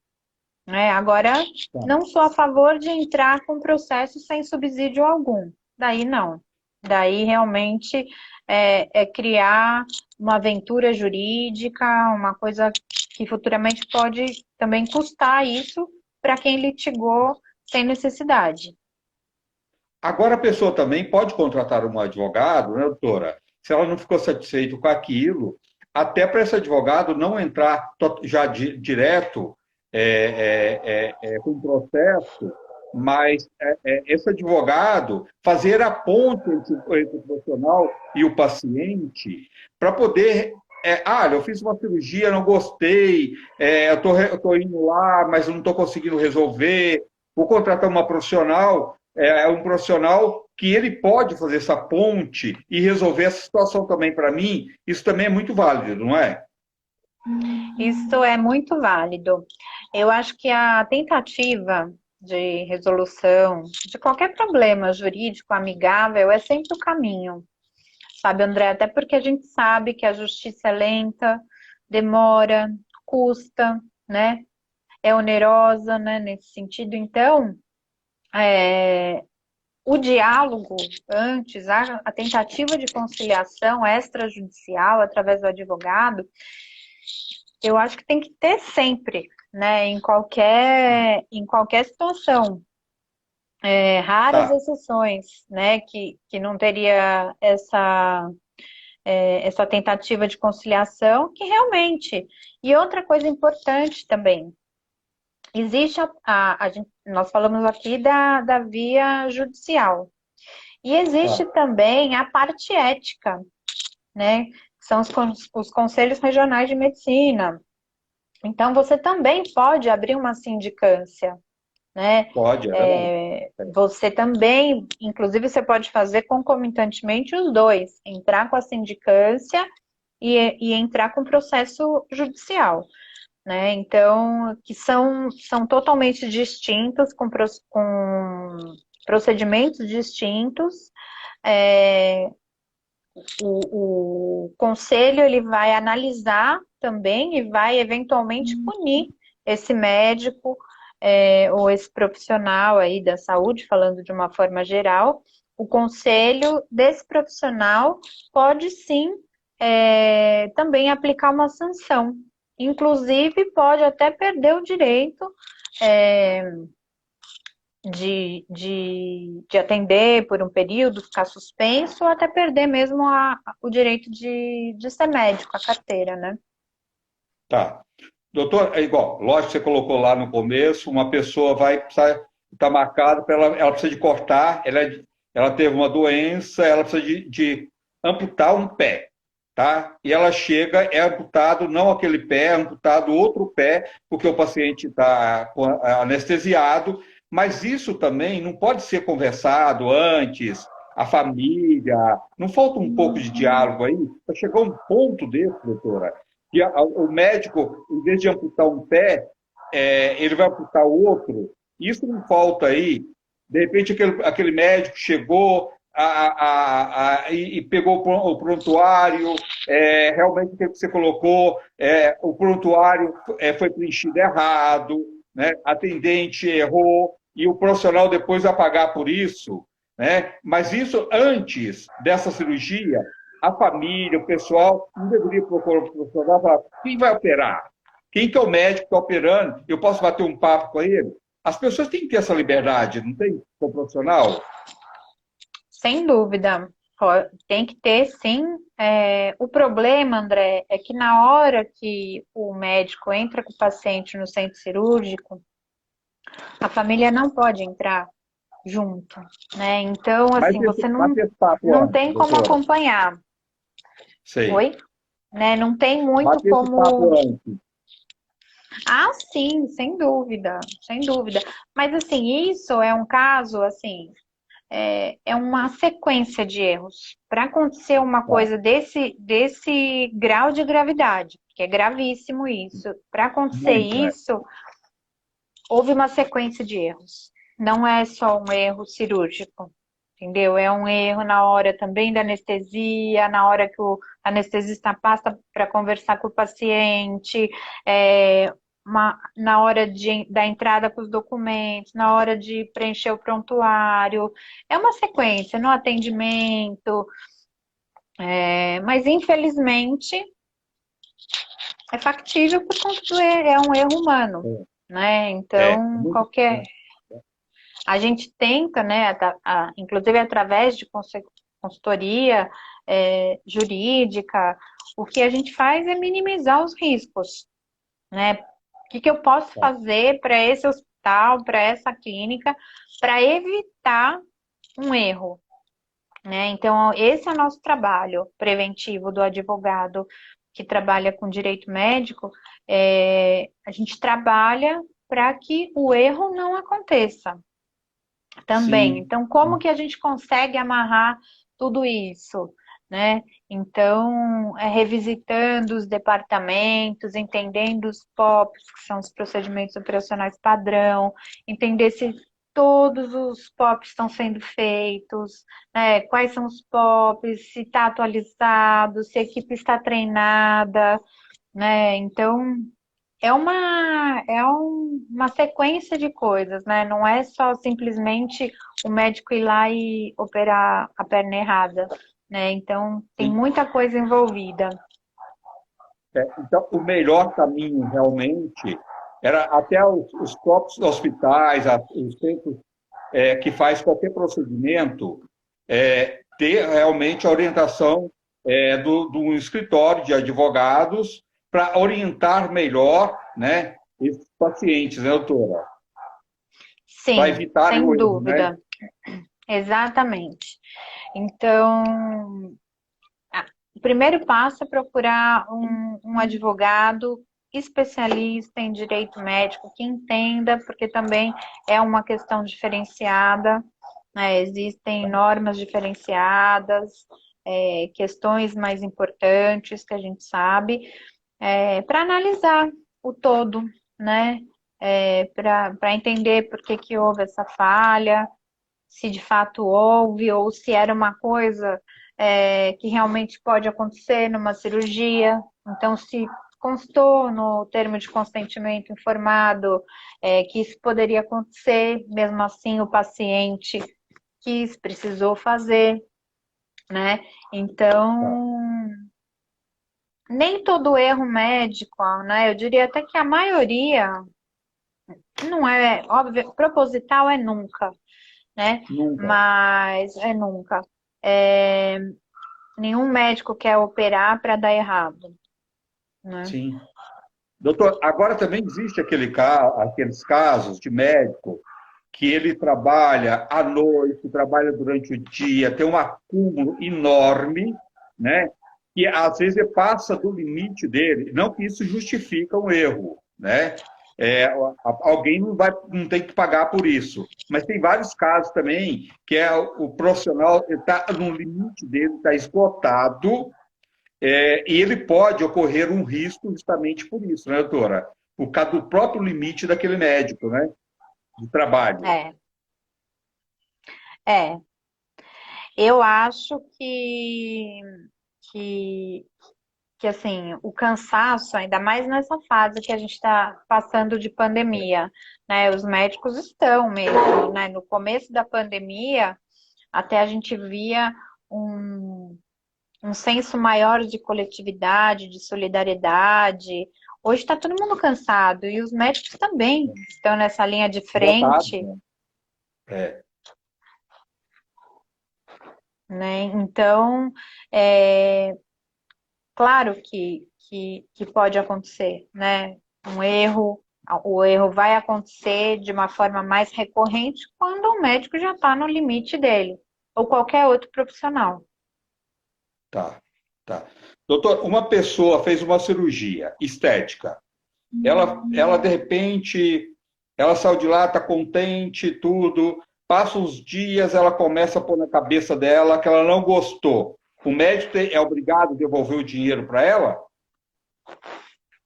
né? Agora, Tá. não sou a favor de entrar com processo sem subsídio algum. Daí não. Daí realmente é criar uma aventura jurídica, uma coisa que futuramente pode também custar isso para quem litigou sem necessidade. Agora, a pessoa também pode contratar um advogado, né, doutora? Se ela não ficou satisfeita com aquilo, até para esse advogado não entrar já direto com o processo, mas esse advogado fazer a ponte entre o profissional e o paciente para poder. Eu fiz uma cirurgia, não gostei, eu tô indo lá, mas não estou conseguindo resolver. Vou contratar uma profissional, um profissional que ele pode fazer essa ponte e resolver essa situação também para mim. Isso também é muito válido, não é? Isso é muito válido. Eu acho que a tentativa de resolução de qualquer problema jurídico amigável é sempre o caminho, sabe, André? Até porque a gente sabe que a justiça é lenta, demora, custa, né? É onerosa, né? Nesse sentido. Então, é, o diálogo antes, a tentativa de conciliação extrajudicial através do advogado, eu acho que tem que ter sempre, né? Em qualquer situação. Raras Tá. exceções, né? Que não teria essa tentativa de conciliação, que realmente. E outra coisa importante também, existe nós falamos aqui da via judicial, e existe Tá. também a parte ética, né? Que são os conselhos regionais de medicina. Então, você também pode abrir uma sindicância, né? Pode, é verdade. Você também, inclusive, você pode fazer concomitantemente os dois, entrar com a sindicância e entrar com o processo judicial, né? Então, que são totalmente distintos, com procedimentos distintos. É, o conselho ele vai analisar também e vai eventualmente punir esse médico ou esse profissional aí da saúde, falando de uma forma geral, o conselho desse profissional pode sim também aplicar uma sanção. Inclusive, pode até perder o direito é, de atender por um período, ficar suspenso, ou até perder mesmo o direito de ser médico, a carteira, né? Tá. Doutor, é igual, lógico que você colocou lá no começo, uma pessoa vai precisar, está marcada, ela precisa de cortar, ela teve uma doença, ela precisa de amputar um pé, tá? E ela chega, é amputado não aquele pé, é amputado outro pé, porque o paciente está anestesiado, mas isso também não pode ser conversado antes, a família, não falta um pouco de diálogo aí? Para chegar a um ponto desse, doutora, que o médico, em vez de amputar um pé, ele vai amputar o outro. Isso não falta aí. De repente, aquele médico chegou e pegou o prontuário, realmente o que você colocou, o prontuário foi preenchido errado, né? A atendente errou, e o profissional depois vai pagar por isso. Né? Mas isso antes dessa cirurgia, a família, o pessoal, não deveria procurar o profissional e falar: quem vai operar? Quem que é o médico que está operando? Eu posso bater um papo com ele? As pessoas têm que ter essa liberdade, não tem? Com o profissional? Sem dúvida. Tem que ter, sim. O problema, André, é que na hora que o médico entra com o paciente no centro cirúrgico, a família não pode entrar junto, né? Então, Mas assim, você bate esse papo não antes, tem como doutora. acompanhar. Sei. Oi? Né? Não tem muito Bate esse papo como. antes. Ah, sim, sem dúvida, sem dúvida. Mas assim, isso é um caso, assim, é uma sequência de erros. Para acontecer uma Tá. coisa desse grau de gravidade, que é gravíssimo isso, para acontecer Muito, né? isso, houve uma sequência de erros. Não é só um erro cirúrgico, entendeu? É um erro na hora também da anestesia, na hora que o anestesista passa para conversar com o paciente, na hora da entrada com os documentos, na hora de preencher o prontuário. É uma sequência no atendimento, mas infelizmente é factível por conta é um erro humano, né? Então, Muito. a gente tenta, né, inclusive através de consultoria jurídica, o que a gente faz é minimizar os riscos, né? O que eu posso fazer para esse hospital, para essa clínica, para evitar um erro, né? Então, esse é o nosso trabalho preventivo do advogado que trabalha com direito médico. A gente trabalha para que o erro não aconteça também. Sim. Então, como que a gente consegue amarrar tudo isso, né? Então, revisitando os departamentos, entendendo os POPs, que são os procedimentos operacionais padrão, entender se todos os POPs estão sendo feitos, né? Quais são os POPs, se está atualizado, se a equipe está treinada, né? Então, uma sequência de coisas, né? Não é só simplesmente o médico ir lá e operar a perna errada, né? Então, tem Sim. muita coisa envolvida. Então, o melhor caminho realmente era até os próprios hospitais, os centros que faz qualquer procedimento, ter realmente a orientação do escritório de advogados para orientar melhor, né, esses pacientes, né, doutora? Para Sim, evitar o sem erro, né? dúvida. Exatamente. Então, o primeiro passo é procurar um advogado especialista em direito médico que entenda, porque também é uma questão diferenciada, né? Existem normas diferenciadas, questões mais importantes que a gente sabe, para analisar o todo, né? Para entender por que que houve essa falha, se de fato houve ou se era uma coisa que realmente pode acontecer numa cirurgia. Então, se constou no termo de consentimento informado que isso poderia acontecer, mesmo assim o paciente quis, precisou fazer, né? Tá. Então, nem todo erro médico, né? Eu diria até que a maioria não é, óbvio, proposital é nunca, né? Nunca. Mas é nunca. É, nenhum médico quer operar para dar errado, né? Sim. Doutor, agora também existe aqueles casos de médico que ele trabalha à noite, trabalha durante o dia, tem um acúmulo enorme, né? Que às vezes passa do limite dele. Não que isso justifica um erro, né? Alguém não tem que pagar por isso. Mas tem vários casos também que o profissional está no limite dele, está esgotado, e ele pode ocorrer um risco justamente por isso, né, doutora? Por causa do próprio limite daquele médico, né? De trabalho. É, é. Eu acho que, que assim, o cansaço, ainda mais nessa fase que a gente está passando de pandemia, né? Os médicos estão mesmo, né? No começo da pandemia, até a gente via um, um senso maior de coletividade, de solidariedade. Hoje está todo mundo cansado e os médicos também estão nessa linha de Esgotado, frente, né? É. né? Então, é, claro que pode acontecer, né? Um erro, o erro vai acontecer de uma forma mais recorrente quando o médico já está no limite dele, ou qualquer outro profissional. Tá, tá. Doutor, uma pessoa fez uma cirurgia estética. Ela de repente, ela saiu de lá, está contente, tudo. Passa uns dias, ela começa a pôr na cabeça dela que ela não gostou. O médico é obrigado a devolver o dinheiro para ela?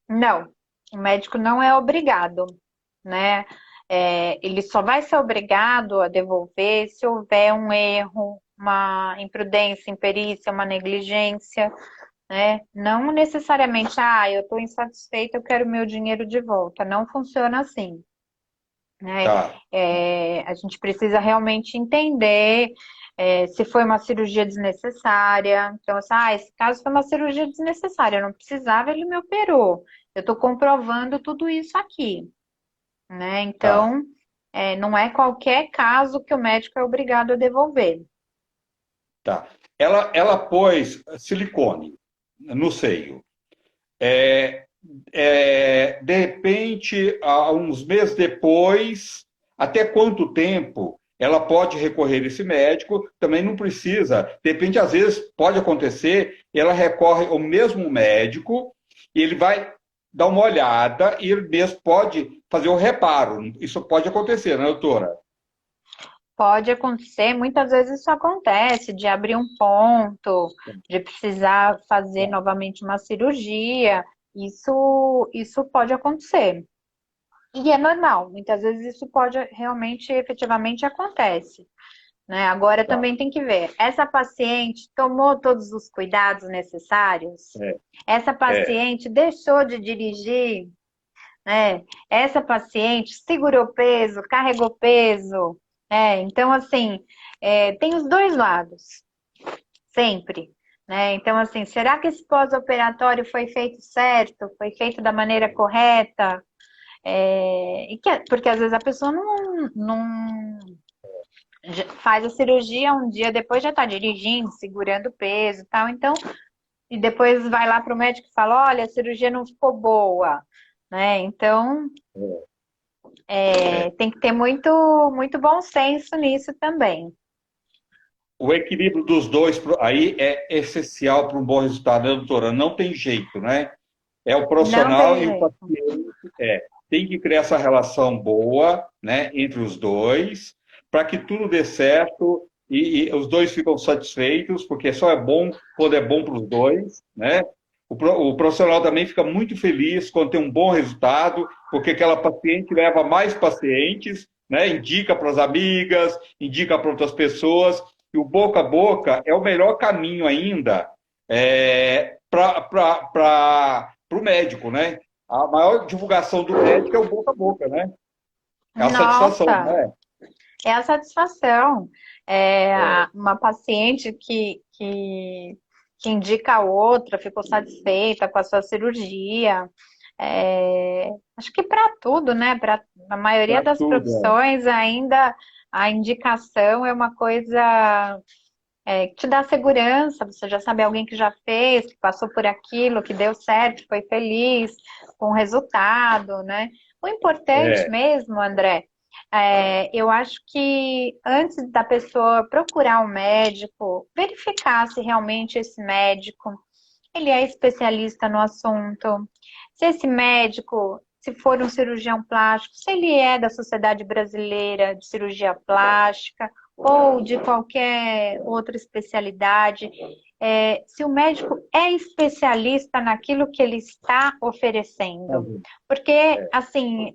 Não, o médico não é obrigado, né? É, ele só vai ser obrigado a devolver se houver um erro, uma imprudência, imperícia, uma negligência, né? Não necessariamente, eu estou insatisfeita, eu quero meu dinheiro de volta. Não funciona assim, né? Tá, É, a gente precisa realmente entender se foi uma cirurgia desnecessária. Então, assim, esse caso foi uma cirurgia desnecessária, eu não precisava, ele me operou. Eu estou comprovando tudo isso aqui, né? tá, Então, não é qualquer caso que o médico é obrigado a devolver. tá. Ela pôs silicone no seio. É, de repente, há uns meses depois, até quanto tempo ela pode recorrer a esse médico? Também não precisa. De repente, às vezes, pode acontecer, ela recorre ao mesmo médico e ele vai dar uma olhada e ele mesmo pode fazer o reparo. Isso pode acontecer, né, doutora? Pode acontecer, muitas vezes isso acontece, de abrir um ponto, de precisar fazer novamente uma cirurgia. Isso pode acontecer. E é normal, muitas vezes isso pode realmente, efetivamente acontece, né? Agora Tá. também tem que ver, essa paciente tomou todos os cuidados necessários? É, Essa é, paciente deixou de dirigir, né? Essa paciente segurou peso, carregou peso, né? Então, assim, tem os dois lados, sempre. Né? Então, assim, será que esse pós-operatório foi feito certo? Foi feito da maneira correta? Porque às vezes a pessoa não faz a cirurgia um dia depois já está dirigindo, segurando peso e tal, então, e depois vai lá para o médico e fala, olha, a cirurgia não ficou boa, né? Então, é. tem que ter muito bom senso nisso também. O equilíbrio dos dois aí é essencial para um bom resultado, né, doutora? Não tem jeito, né? É o Não profissional tem e o jeito. paciente. Tem que criar essa relação boa, né, entre os dois, para que tudo dê certo e os dois ficam satisfeitos, porque só é bom quando é bom para os dois, né? O profissional também fica muito feliz quando tem um bom resultado, porque aquela paciente leva mais pacientes, né? Indica para as amigas, indica para outras pessoas, e o boca a boca é o melhor caminho ainda para o médico, né? A maior divulgação do médico é o boca a boca, né? É a satisfação, Nossa, né? é a satisfação. É, Uma paciente que indica a outra, ficou satisfeita com a sua cirurgia. Acho que para tudo, né? Para a maioria para das tudo. profissões, ainda a indicação é uma coisa que te dá segurança, você já sabe alguém que já fez, que passou por aquilo, que deu certo, foi feliz com o resultado, né? O importante É, mesmo, André, eu acho que antes da pessoa procurar um médico, verificar se realmente esse médico ele é especialista no assunto, se esse médico, se for um cirurgião plástico, se ele é da Sociedade Brasileira de Cirurgia Plástica ou de qualquer outra especialidade, se o médico é especialista naquilo que ele está oferecendo. Porque, é, assim,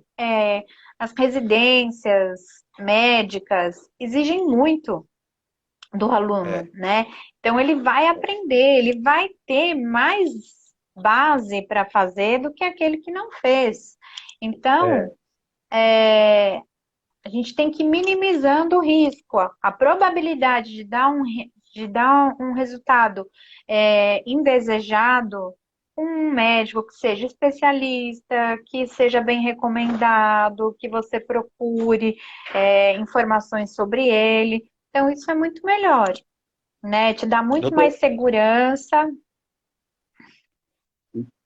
as residências médicas exigem muito do aluno, é, né? Então ele vai aprender, ele vai ter mais base para fazer do que aquele que não fez. Então, é. a gente tem que ir minimizando o risco, a probabilidade de dar um resultado indesejado, um médico que seja especialista, que seja bem recomendado, que você procure informações sobre ele. Então, isso é muito melhor, né? Te dá muito Doutor, mais segurança.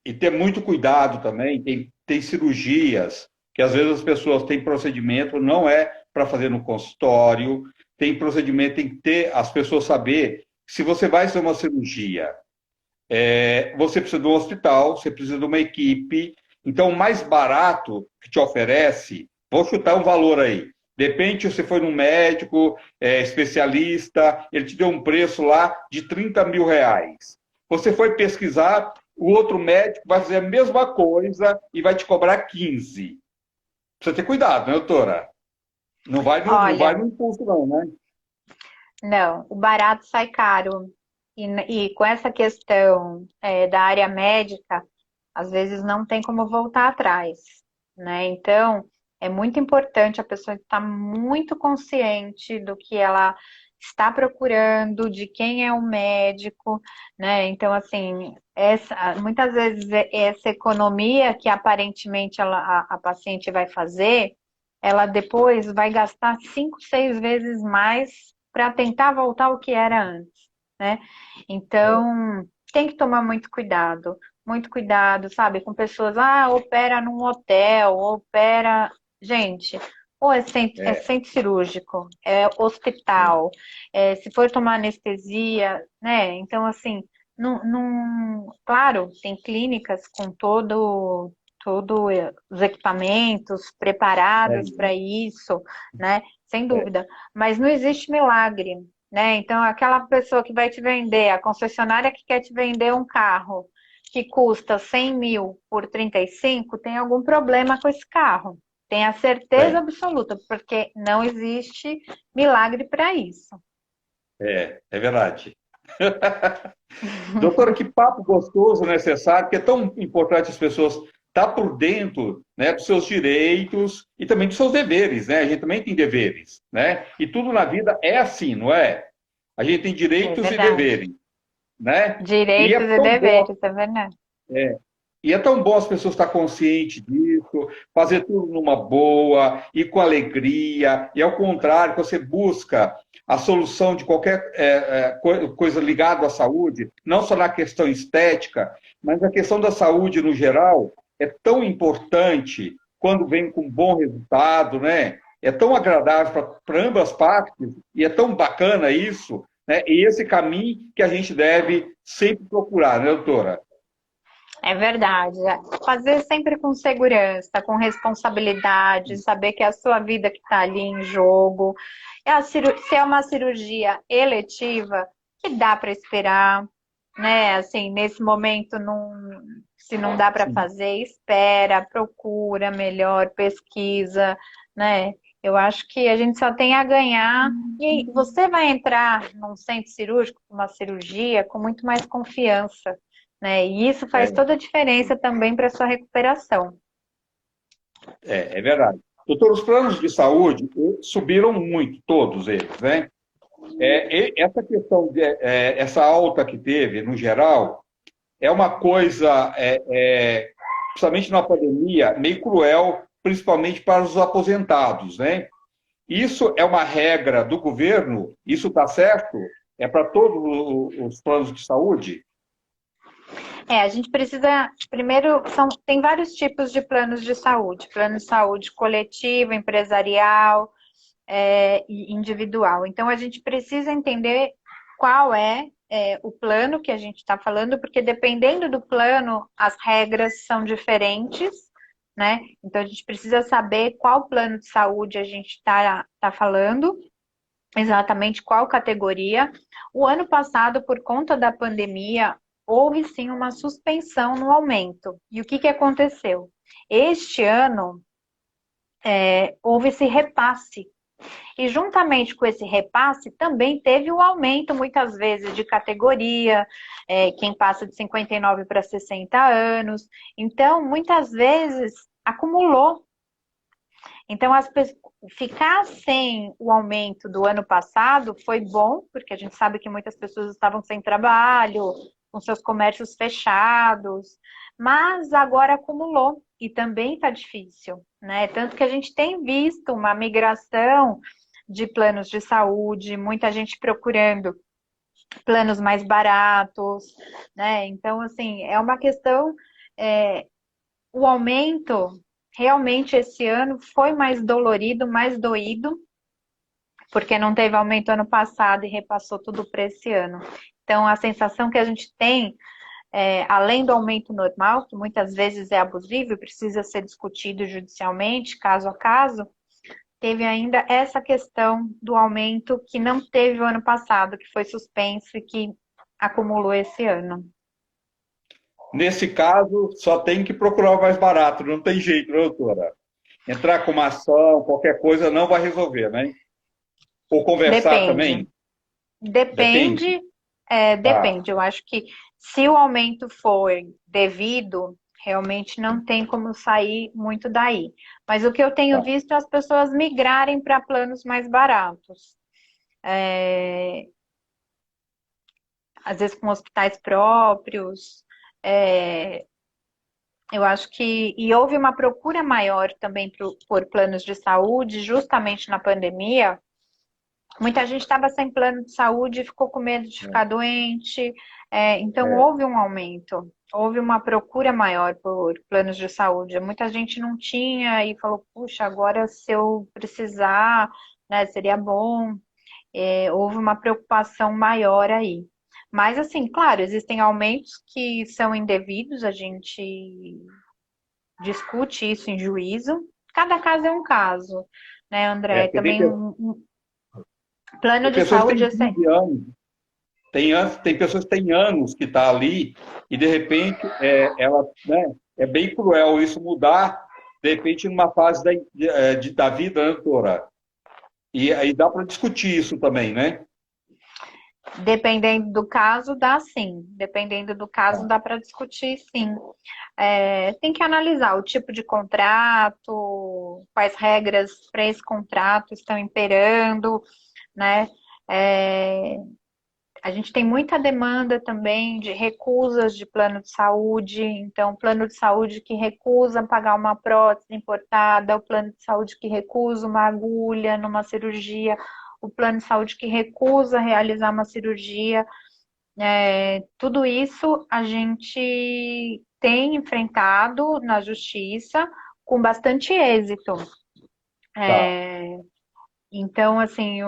e ter muito cuidado também, tem cirurgias que às vezes as pessoas têm procedimento, não é para fazer no consultório, tem procedimento, tem que ter, as pessoas saber, se você vai fazer uma cirurgia, você precisa de um hospital, você precisa de uma equipe, então o mais barato que te oferece, vou chutar um valor aí, depende se você foi num médico especialista, ele te deu um preço lá de R$ 30.000. Você foi pesquisar, o outro médico vai fazer a mesma coisa e vai te cobrar 15. Precisa ter cuidado, né, doutora? Não vai Olha, no impulso, não, né? não, o barato sai caro. E com essa questão da área médica, às vezes não tem como voltar atrás, né? Então, é muito importante a pessoa estar muito consciente do que ela está procurando, de quem é o médico, né? Então, assim, muitas vezes essa economia que aparentemente a paciente vai fazer, ela depois vai gastar 5, 6 vezes mais para tentar voltar ao que era antes, né? Então, tem que tomar muito cuidado, sabe? Com pessoas, opera num hotel, opera. Gente, ou é É, centro cirúrgico, é hospital, se for tomar anestesia, né? Então, assim, claro, tem clínicas com todo os equipamentos preparados para isso, né? Sem é, dúvida. Mas não existe milagre, né? Então, aquela pessoa que vai te vender, a concessionária que quer te vender um carro que custa 100 mil por 35, tem algum problema com esse carro. Tenha certeza tem. absoluta, porque não existe milagre para isso. É verdade. Doutora, que papo gostoso, necessário, que é tão importante as pessoas estar por dentro, né, dos seus direitos e também dos seus deveres, né? A gente também tem deveres, né? E tudo na vida é assim, não é? A gente tem É direitos e verdade. deveres, né? E Direitos é e tão bom, deveres, é verdade. e é tão bom as pessoas estar conscientes disso, fazer tudo numa boa e com alegria, e ao contrário, que você busca a solução de qualquer coisa ligada à saúde, não só na questão estética, mas a questão da saúde no geral é tão importante quando vem com bom resultado, né? É tão agradável para ambas partes e é tão bacana isso, né? E esse caminho que a gente deve sempre procurar, né, doutora? É verdade. Fazer sempre com segurança, com responsabilidade, saber que é a sua vida que está ali em jogo. Se é uma cirurgia eletiva, que dá para esperar, né? Assim, nesse momento, se não dá para Sim. fazer, espera, procura melhor, pesquisa, né? Eu acho que a gente só tem a ganhar. E você vai entrar num centro cirúrgico, uma cirurgia, com muito mais confiança, né? E isso faz É. toda a diferença também para a sua recuperação. É verdade. Doutor, os planos de saúde subiram muito, todos eles, né? Essa questão, essa alta que teve, no geral, é uma coisa, principalmente na pandemia, meio cruel, principalmente para os aposentados, né? Isso é uma regra do governo? Isso está certo? É para todos os planos de saúde? A gente precisa, primeiro, tem vários tipos de planos de saúde. Plano de saúde coletivo, empresarial, e individual. Então, a gente precisa entender qual o plano que a gente está falando, porque dependendo do plano, as regras são diferentes, né? Então, a gente precisa saber qual plano de saúde a gente tá falando, exatamente qual categoria. O ano passado, por conta da pandemia, houve sim uma suspensão no aumento. E o que aconteceu? Este ano, houve esse repasse. E juntamente com esse repasse, também teve o aumento, muitas vezes, de categoria, quem passa de 59 para 60 anos. Então, muitas vezes, acumulou. Então, ficar sem o aumento do ano passado foi bom, porque a gente sabe que muitas pessoas estavam sem trabalho, com seus comércios fechados, mas agora acumulou e também está difícil, né? Tanto que a gente tem visto uma migração de planos de saúde, muita gente procurando planos mais baratos, né? Então, assim, é uma questão, o aumento realmente esse ano foi mais dolorido, mais doído, porque não teve aumento ano passado e repassou tudo para esse ano. Então, a sensação que a gente tem, além do aumento normal, que muitas vezes é abusivo e precisa ser discutido judicialmente, caso a caso, teve ainda essa questão do aumento que não teve o ano passado, que foi suspenso e que acumulou esse ano. Nesse caso, só tem que procurar o mais barato, não tem jeito, né, doutora? Entrar com uma ação, qualquer coisa, não vai resolver, né? Ou conversar Depende. também? Depende. Depende, Tá. depende. Eu acho que se o aumento for devido, realmente não tem como sair muito daí. Mas o que eu tenho Tá. visto é as pessoas migrarem para planos mais baratos. Às vezes com hospitais próprios. É, eu acho que. E houve uma procura maior também por planos de saúde, justamente na pandemia. Muita gente estava sem plano de saúde e ficou com medo de ficar doente. Então, É. houve um aumento, houve uma procura maior por planos de saúde. Muita gente não tinha e falou: puxa, agora se eu precisar, né, seria bom. Houve uma preocupação maior aí. Mas, assim, claro, existem aumentos que são indevidos, a gente discute isso em juízo. Cada caso é um caso, né, André? Porque Também um plano tem de pessoas que saúde têm assim. 15 anos, tem pessoas que têm anos que está ali e, de repente, ela, né, é bem cruel isso mudar, de repente, numa fase da vida, né, doutora? E aí dá para discutir isso também, né? Dependendo do caso, dá sim. Dependendo do caso, Tá. dá para discutir sim. Tem que analisar o tipo de contrato, quais regras para esse contrato estão imperando, né? É, a gente tem muita demanda também de recusas de plano de saúde, então, plano de saúde que recusa pagar uma prótese importada, o plano de saúde que recusa uma agulha numa cirurgia, o plano de saúde que recusa realizar uma cirurgia. Tudo isso a gente tem enfrentado na justiça com bastante êxito. Tá. Então, assim,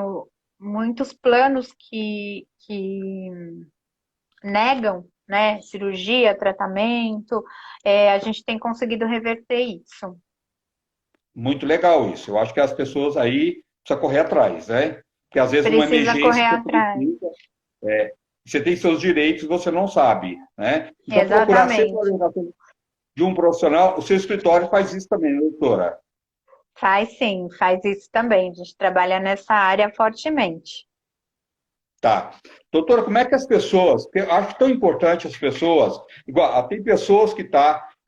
muitos planos que negam, né, cirurgia, tratamento, a gente tem conseguido reverter isso. Muito legal isso. Eu acho que as pessoas aí precisam correr atrás, né? Que às vezes uma Precisa emergência correr você atrás. precisa, você tem seus direitos, você não sabe, né? Então procurar sempre a Exatamente. orientação de um profissional. O seu escritório faz isso também, né, doutora? Faz sim, faz isso também. A gente trabalha nessa área fortemente. Tá. Doutora, como é que as pessoas, porque eu acho tão importante as pessoas, igual, tem pessoas que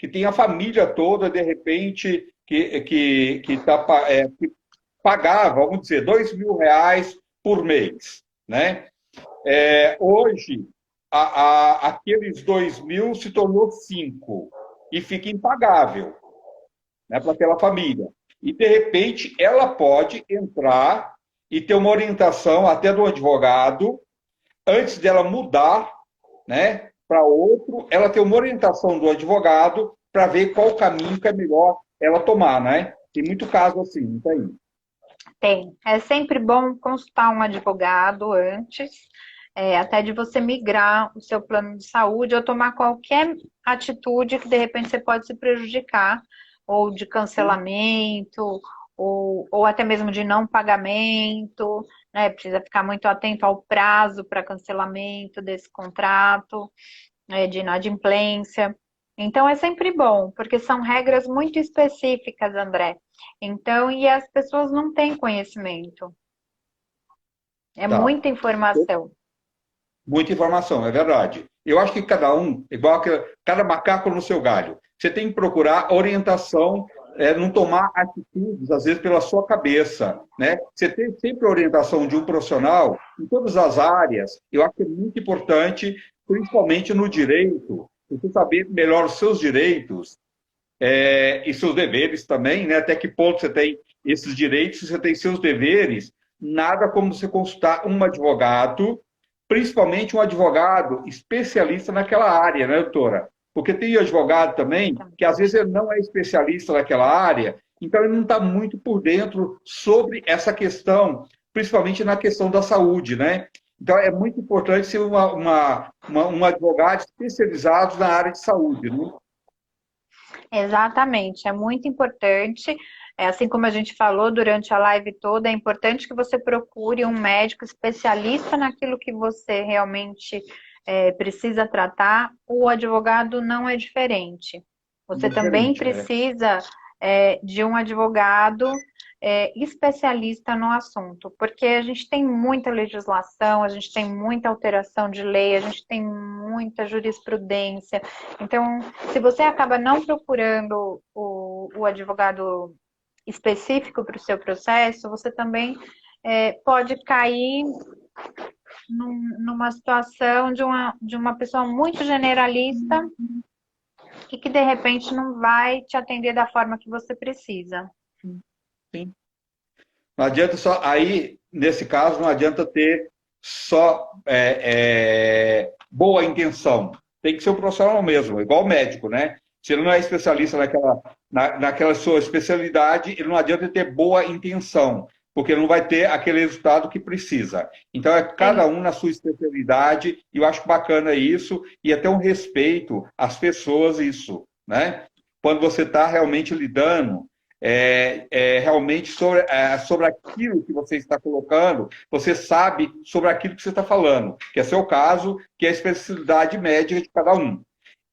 tem a família toda, de repente, que pagava, vamos dizer, R$ 2.000 por mês. né? Hoje, aqueles 2.000 se tornou 5 e fica impagável, né, para aquela família. E, de repente, ela pode entrar e ter uma orientação até do advogado, antes dela mudar, né, para outro, ela tem uma orientação do advogado para ver qual o caminho que é melhor ela tomar, né? Tem muito caso assim, não tem? Tem. É sempre bom consultar um advogado antes, até de você migrar o seu plano de saúde ou tomar qualquer atitude que de repente você pode se prejudicar, ou de cancelamento, ou até mesmo de não pagamento, né? Precisa ficar muito atento ao prazo para cancelamento desse contrato, de inadimplência. Então é sempre bom, porque são regras muito específicas, André. Então, e as pessoas não têm conhecimento. É Tá. muita informação. Muita informação, é verdade. Eu acho que cada um, igual que cada macaco no seu galho. Você tem que procurar orientação, não tomar atitudes, às vezes, pela sua cabeça. Né? Você tem sempre a orientação de um profissional em todas as áreas. Eu acho que é muito importante, principalmente no direito, você saber melhor os seus direitos e seus deveres também, né? Até que ponto você tem esses direitos, você tem seus deveres. Nada como você consultar um advogado, principalmente um advogado especialista naquela área, né, doutora? Porque tem advogado também que às vezes ele não é especialista naquela área, então ele não está muito por dentro sobre essa questão, principalmente na questão da saúde, né? Então é muito importante ser um advogado especializado na área de saúde, né? Exatamente, é muito importante. Assim como a gente falou durante a live toda, é importante que você procure um médico especialista naquilo que você realmente precisa tratar. O advogado não é diferente. Não Você é também diferente, precisa de um advogado especialista no assunto, porque a gente tem muita legislação, a gente tem muita alteração de lei, a gente tem muita jurisprudência. Então, se você acaba não procurando o advogado específico para o seu processo, você também pode cair numa situação de uma pessoa muito generalista e que de repente não vai te atender da forma que você precisa. Sim. Não adianta só. Aí, nesse caso, não adianta ter só boa intenção. Tem que ser um profissional mesmo, igual o médico, né? Se ele não é especialista naquela sua especialidade, ele não adianta ter boa intenção, porque ele não vai ter aquele resultado que precisa. Então, é cada Sim. um na sua especialidade, e eu acho bacana isso, e até um respeito às pessoas, isso, né? Quando você está realmente lidando realmente sobre aquilo que você está colocando, você sabe sobre aquilo que você está falando, que é seu caso, que é a especialidade médica de cada um.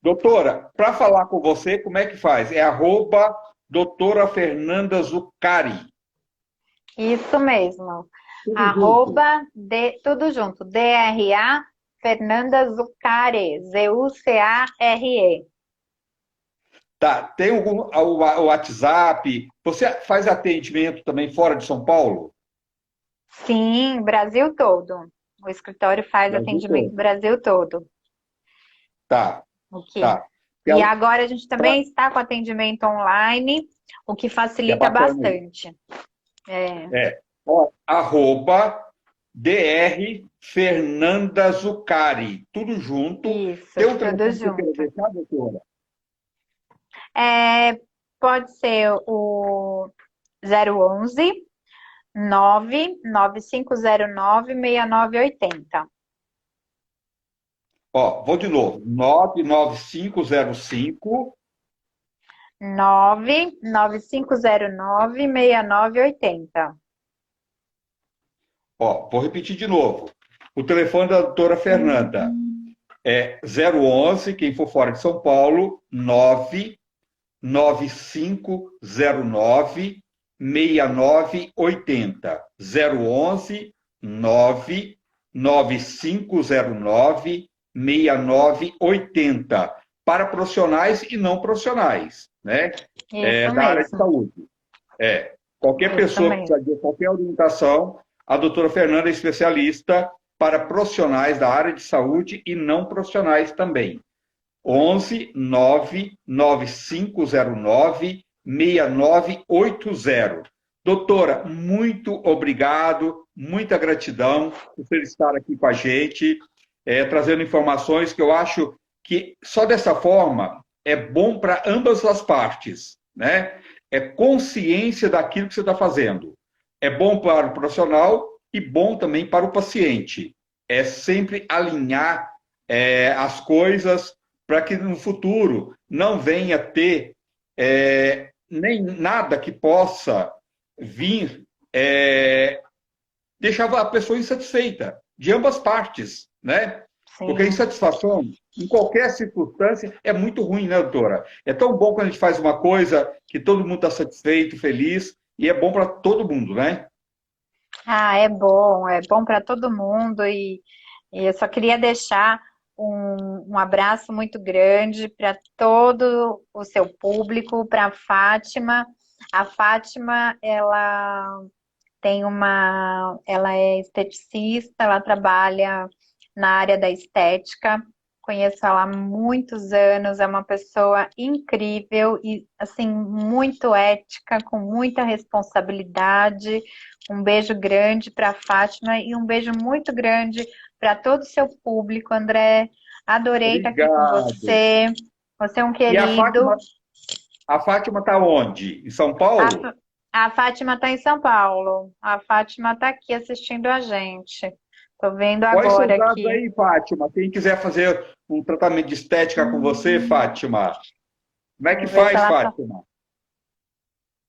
Doutora, para falar com você, como é que faz? É arroba doutora Fernanda Zuccari. Isso mesmo. Tudo junto. Arroba, tudo junto, DRA Fernanda Zuccare, Zucare. Tá, tem algum o WhatsApp? Você faz atendimento também fora de São Paulo? Sim, Brasil todo. O escritório faz Brasil atendimento todo. Brasil todo. Tá, O que? tá. E agora a gente Pra- também está com atendimento online, o que que é facilita bacana isso. bastante. É, Ó, arroba DR Fernanda Zuccari, tudo junto. isso, Tem um tudo telefone que você queira junto. deixar, doutora? Pode ser o 011 99509 6980. Ó, vou de novo. 99505. 99509 6980. Ó, vou repetir de novo. O telefone da doutora Fernanda é 011, quem for fora de São Paulo, 99509 6980. 011 99509 6980. Para profissionais e não profissionais, né? Isso Da área de mesmo, saúde. Qualquer isso pessoa que mesmo. precisa de qualquer orientação, a doutora Fernanda é especialista para profissionais da área de saúde e não profissionais também. 11 99509 6980. Doutora, muito obrigado, muita gratidão por você estar aqui com a gente, trazendo informações que eu acho que só dessa forma é bom para ambas as partes, né? É consciência daquilo que você está fazendo. É bom para o profissional e bom também para o paciente. É sempre alinhar as coisas para que no futuro não venha ter nem nada que possa vir deixar a pessoa insatisfeita, de ambas partes, né? Sim. Porque a insatisfação, em qualquer circunstância, é muito ruim, né, doutora? É tão bom quando a gente faz uma coisa que todo mundo está satisfeito, feliz, e é bom para todo mundo, né? Ah, é bom para todo mundo e eu só queria deixar um abraço muito grande para todo o seu público, para a Fátima. A Fátima, ela é esteticista, ela trabalha na área da estética. Conheço ela há muitos anos, é uma pessoa incrível e assim muito ética, com muita responsabilidade. Um beijo grande para a Fátima e um beijo muito grande para todo o seu público, André. Adorei estar aqui com Obrigado. você. Você é um E querido. a Fátima está onde? Em São Paulo? A Fátima está em São Paulo. A Fátima está aqui assistindo a gente. Estou vendo Quais seus agora dados aqui. aí, Fátima? Quem quiser fazer um tratamento de estética com você, Fátima, como é que Vamos ver se faz, ela tá. Fátima?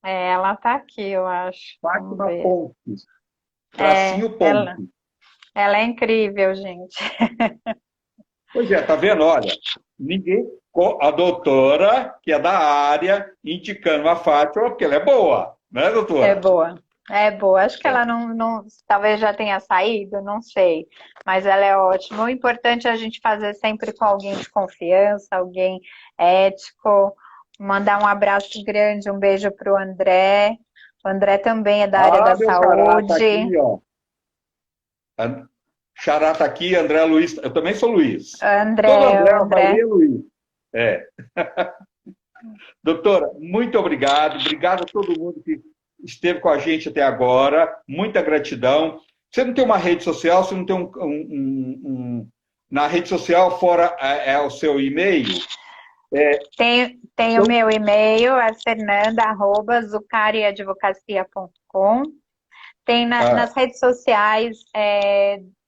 Ela está aqui, eu acho. Vamos Fátima ver. Pontes. É, Tracinho Pontes. ela é incrível, gente. Pois é, tá vendo? Olha, ninguém. A doutora, que é da área, indicando a Fátima, porque ela é boa, né, É doutora? boa. É boa. Acho que ela talvez já tenha saído, não sei. Mas ela é ótima. O importante é a gente fazer sempre com alguém de confiança, alguém ético. Mandar um abraço grande, um beijo para o André. O André também é da área Ah, da meu xará tá saúde. aqui, ó. Xará tá aqui, André Luiz. Eu também sou Luiz. Todo André, André, o a André. maioria é Luiz. É. Doutora, muito obrigado. Obrigado a todo mundo que esteve com a gente até agora. Muita gratidão. Você não tem uma rede social? Você não tem na rede social, fora o seu e-mail? Tem o meu e-mail, é fernanda@zucariadvocacia.com. Tem nas redes sociais,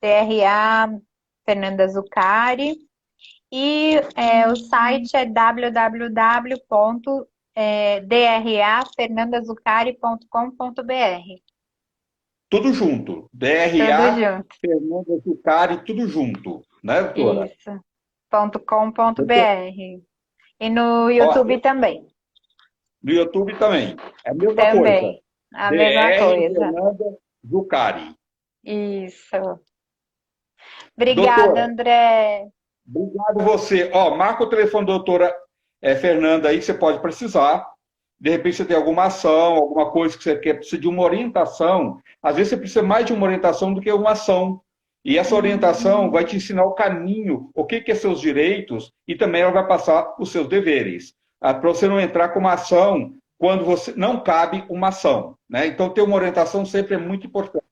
DRA Fernanda Zucari. E o site é www.drafernandazucari.com.br. Tudo junto. Tudo DRA, junto. Fernanda Zucari, tudo junto. Né, doutora? Isso. .com.br. Doutora, E no ó, YouTube também. no YouTube também. É a mesma coisa. Também. A mesma DR coisa. Fernanda Zucari. Isso. Obrigada, Doutora, André. obrigado você. Ó, marca o telefone da doutora Fernanda aí, que você pode precisar. De repente você tem alguma ação, alguma coisa que você quer, precisa de uma orientação. Às vezes você precisa mais de uma orientação do que uma ação. E essa orientação vai te ensinar o caminho, o que é seus direitos, e também ela vai passar os seus deveres. Para você não entrar com uma ação quando você não cabe uma ação. Né? Então, ter uma orientação sempre é muito importante.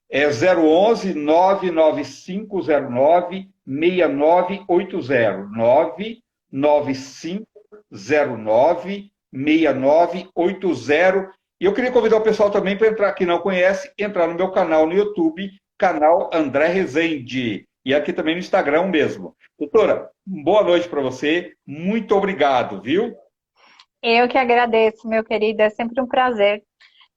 É 011 99509 6980. 99509 6980. E eu queria convidar o pessoal também para entrar, que não conhece, entrar no meu canal no YouTube, canal André Rezende. E aqui também no Instagram mesmo. Doutora, boa noite para você. Muito obrigado, viu? Eu que agradeço, meu querido. É sempre um prazer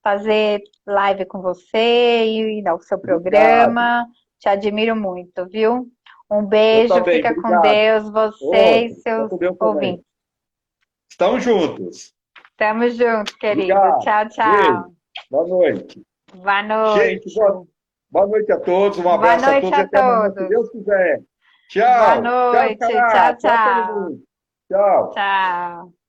fazer live com você e dar o seu Obrigado. programa. Te admiro muito, viu? Um Eu beijo, também, fica com obrigado. Deus, você e Outro, fica seus com Deus também. ouvintes. Estamos juntos. Tamo junto, querido. Obrigado. Tchau, Beijo. tchau. Boa noite. Boa Gente, noite. boa noite a todos. Um Boa abraço a noite todos e a até amanhã, se todos. Deus quiser. Boa Tchau. Tchau, noite. Cará. Tchau, Tchau, todo tchau. mundo. Tchau. Tchau.